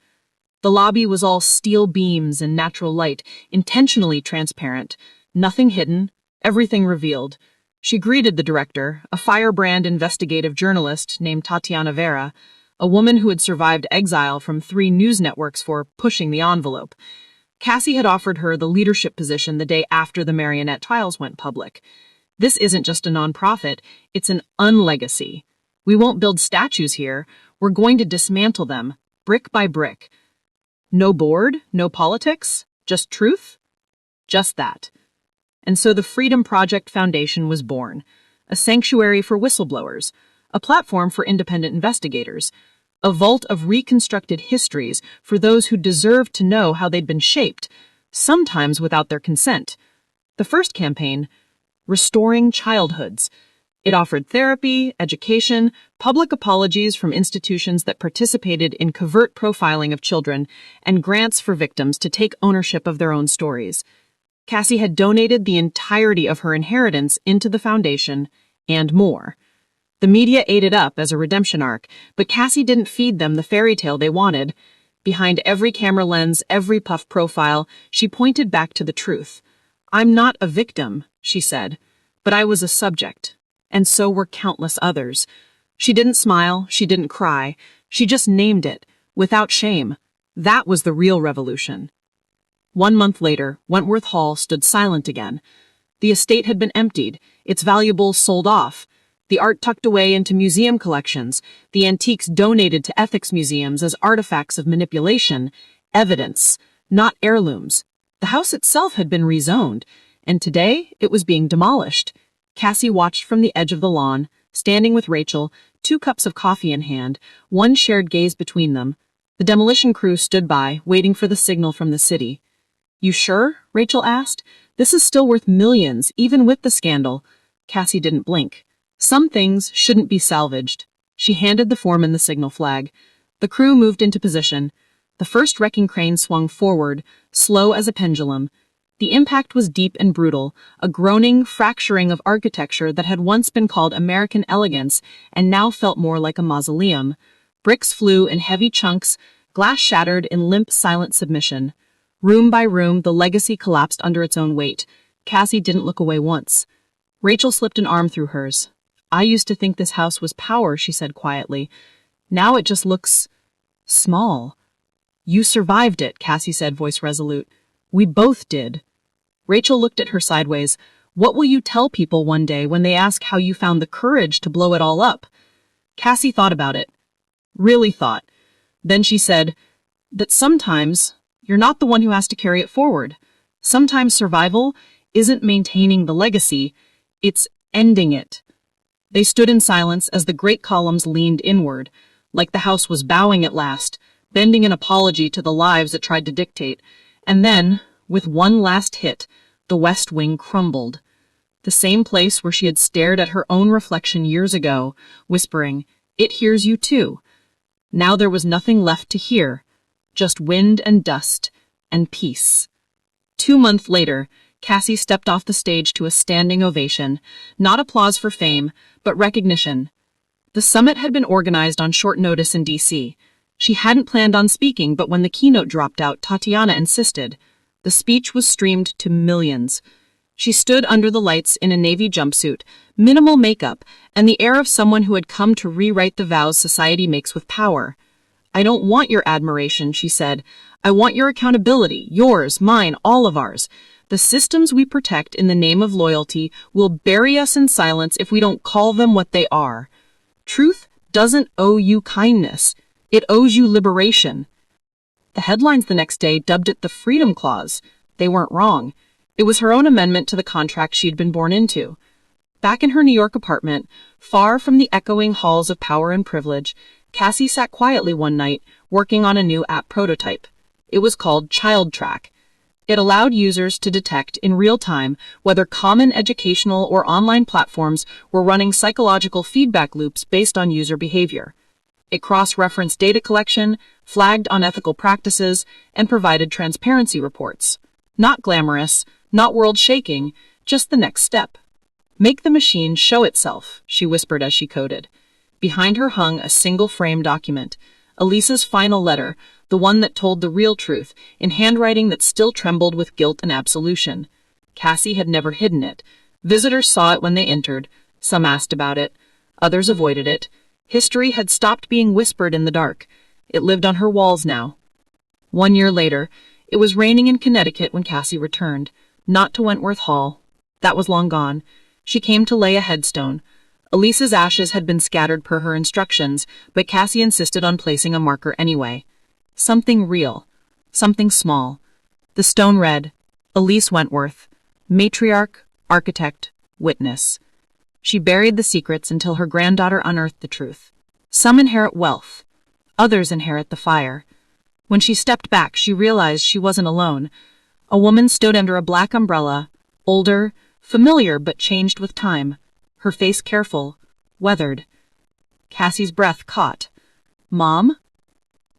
[SPEAKER 1] The lobby was all steel beams and natural light, intentionally transparent. Nothing hidden, everything revealed. She greeted the director, a firebrand investigative journalist named Tatiana Vera, a woman who had survived exile from 3 news networks for pushing the envelope. Cassie had offered her the leadership position the day after the Marionette trials went public. This isn't just a nonprofit, it's an unlegacy. We won't build statues here, we're going to dismantle them, brick by brick. No board, no politics, just truth? Just that. And so the Freedom Project Foundation was born, a sanctuary for whistleblowers, a platform for independent investigators, a vault of reconstructed histories for those who deserved to know how they'd been shaped, sometimes without their consent. The first campaign, Restoring Childhoods, It offered therapy, education, public apologies from institutions that participated in covert profiling of children, and grants for victims to take ownership of their own stories. Cassie had donated the entirety of her inheritance into the foundation, and more. The media ate it up as a redemption arc, but Cassie didn't feed them the fairy tale they wanted. Behind every camera lens, every puff profile, she pointed back to the truth. "I'm not a victim," she said, "but I was a subject, and so were countless others." She didn't smile, she didn't cry, she just named it, without shame. That was the real revolution. 1 month later, Wentworth Hall stood silent again. The estate had been emptied, its valuables sold off, the art tucked away into museum collections, the antiques donated to ethics museums as artifacts of manipulation, evidence, not heirlooms. The house itself had been rezoned, and today it was being demolished. Cassie watched from the edge of the lawn, standing with Rachel, 2 cups of coffee in hand, one shared gaze between them. The demolition crew stood by, waiting for the signal from the city. "You sure?" Rachel asked. "This is still worth millions, even with the scandal." Cassie didn't blink. "Some things shouldn't be salvaged." She handed the foreman the signal flag. The crew moved into position. The first wrecking crane swung forward, slow as a pendulum. The impact was deep and brutal, a groaning, fracturing of architecture that had once been called American elegance and now felt more like a mausoleum. Bricks flew in heavy chunks, glass shattered in limp, silent submission. Room by room, the legacy collapsed under its own weight. Cassie didn't look away once. Rachel slipped an arm through hers. "I used to think this house was power," she said quietly. "Now it just looks small." "You survived it," Cassie said, voice resolute. "We both did." Rachel looked at her sideways. "What will you tell people one day when they ask how you found the courage to blow it all up?" Cassie thought about it. Really thought. Then she said that sometimes you're not the one who has to carry it forward. Sometimes survival isn't maintaining the legacy, it's ending it. They stood in silence as the great columns leaned inward, like the house was bowing at last, bending an apology to the lives it tried to dictate. And then, with one last hit, the west wing crumbled. The same place where she had stared at her own reflection years ago, whispering, "It hears you too." Now there was nothing left to hear, just wind and dust and peace. 2 months later, Cassie stepped off the stage to a standing ovation, not applause for fame, but recognition. The summit had been organized on short notice in D.C. She hadn't planned on speaking, but when the keynote dropped out, Tatiana insisted. The speech was streamed to millions. She stood under the lights in a navy jumpsuit, minimal makeup, and the air of someone who had come to rewrite the vows society makes with power. "I don't want your admiration," she said. "I want your accountability, yours, mine, all of ours. The systems we protect in the name of loyalty will bury us in silence if we don't call them what they are. Truth doesn't owe you kindness. It owes you liberation." The headlines the next day dubbed it the Freedom Clause. They weren't wrong. It was her own amendment to the contract she'd been born into. Back in her New York apartment, far from the echoing halls of power and privilege, Cassie sat quietly one night, working on a new app prototype. It was called Child Track. It allowed users to detect in real time whether common educational or online platforms were running psychological feedback loops based on user behavior. It cross-referenced data collection, flagged unethical practices, and provided transparency reports. Not glamorous, not world-shaking, just the next step. "Make the machine show itself," she whispered as she coded. Behind her hung a single-frame document, Elisa's final letter, the one that told the real truth, in handwriting that still trembled with guilt and absolution. Cassie had never hidden it. Visitors saw it when they entered. Some asked about it. Others avoided it. History had stopped being whispered in the dark. It lived on her walls now. 1 year later, it was raining in Connecticut when Cassie returned. Not to Wentworth Hall. That was long gone. She came to lay a headstone. Elisa's ashes had been scattered per her instructions, but Cassie insisted on placing a marker anyway. Something real. Something small. The stone read, Elise Wentworth, matriarch, architect, witness. She buried the secrets until her granddaughter unearthed the truth. Some inherit wealth. Others inherit the fire. When she stepped back, she realized she wasn't alone. A woman stood under a black umbrella, older, familiar but changed with time. her face careful, weathered. Cassie's breath caught. "Mom?"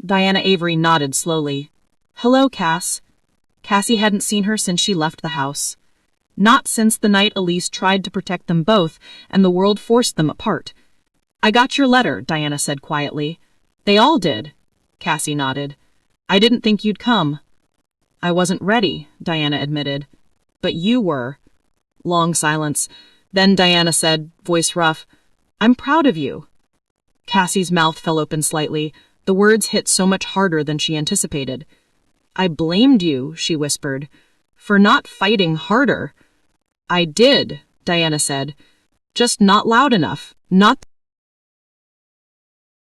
[SPEAKER 1] Diana Avery nodded slowly. "Hello, Cass." Cassie hadn't seen her since she left the house. Not since the night Elise tried to protect them both and the world forced them apart. "I got your letter," Diana said quietly. "They all did." Cassie nodded. "I didn't think you'd come." "I wasn't ready," Diana admitted. "But you were." Long silence. Then Diana said, voice rough, "I'm proud of you." Cassie's mouth fell open slightly. The words hit so much harder than she anticipated. "I blamed you," she whispered, "for not fighting harder." "I did," Diana said. "Just not loud enough. Not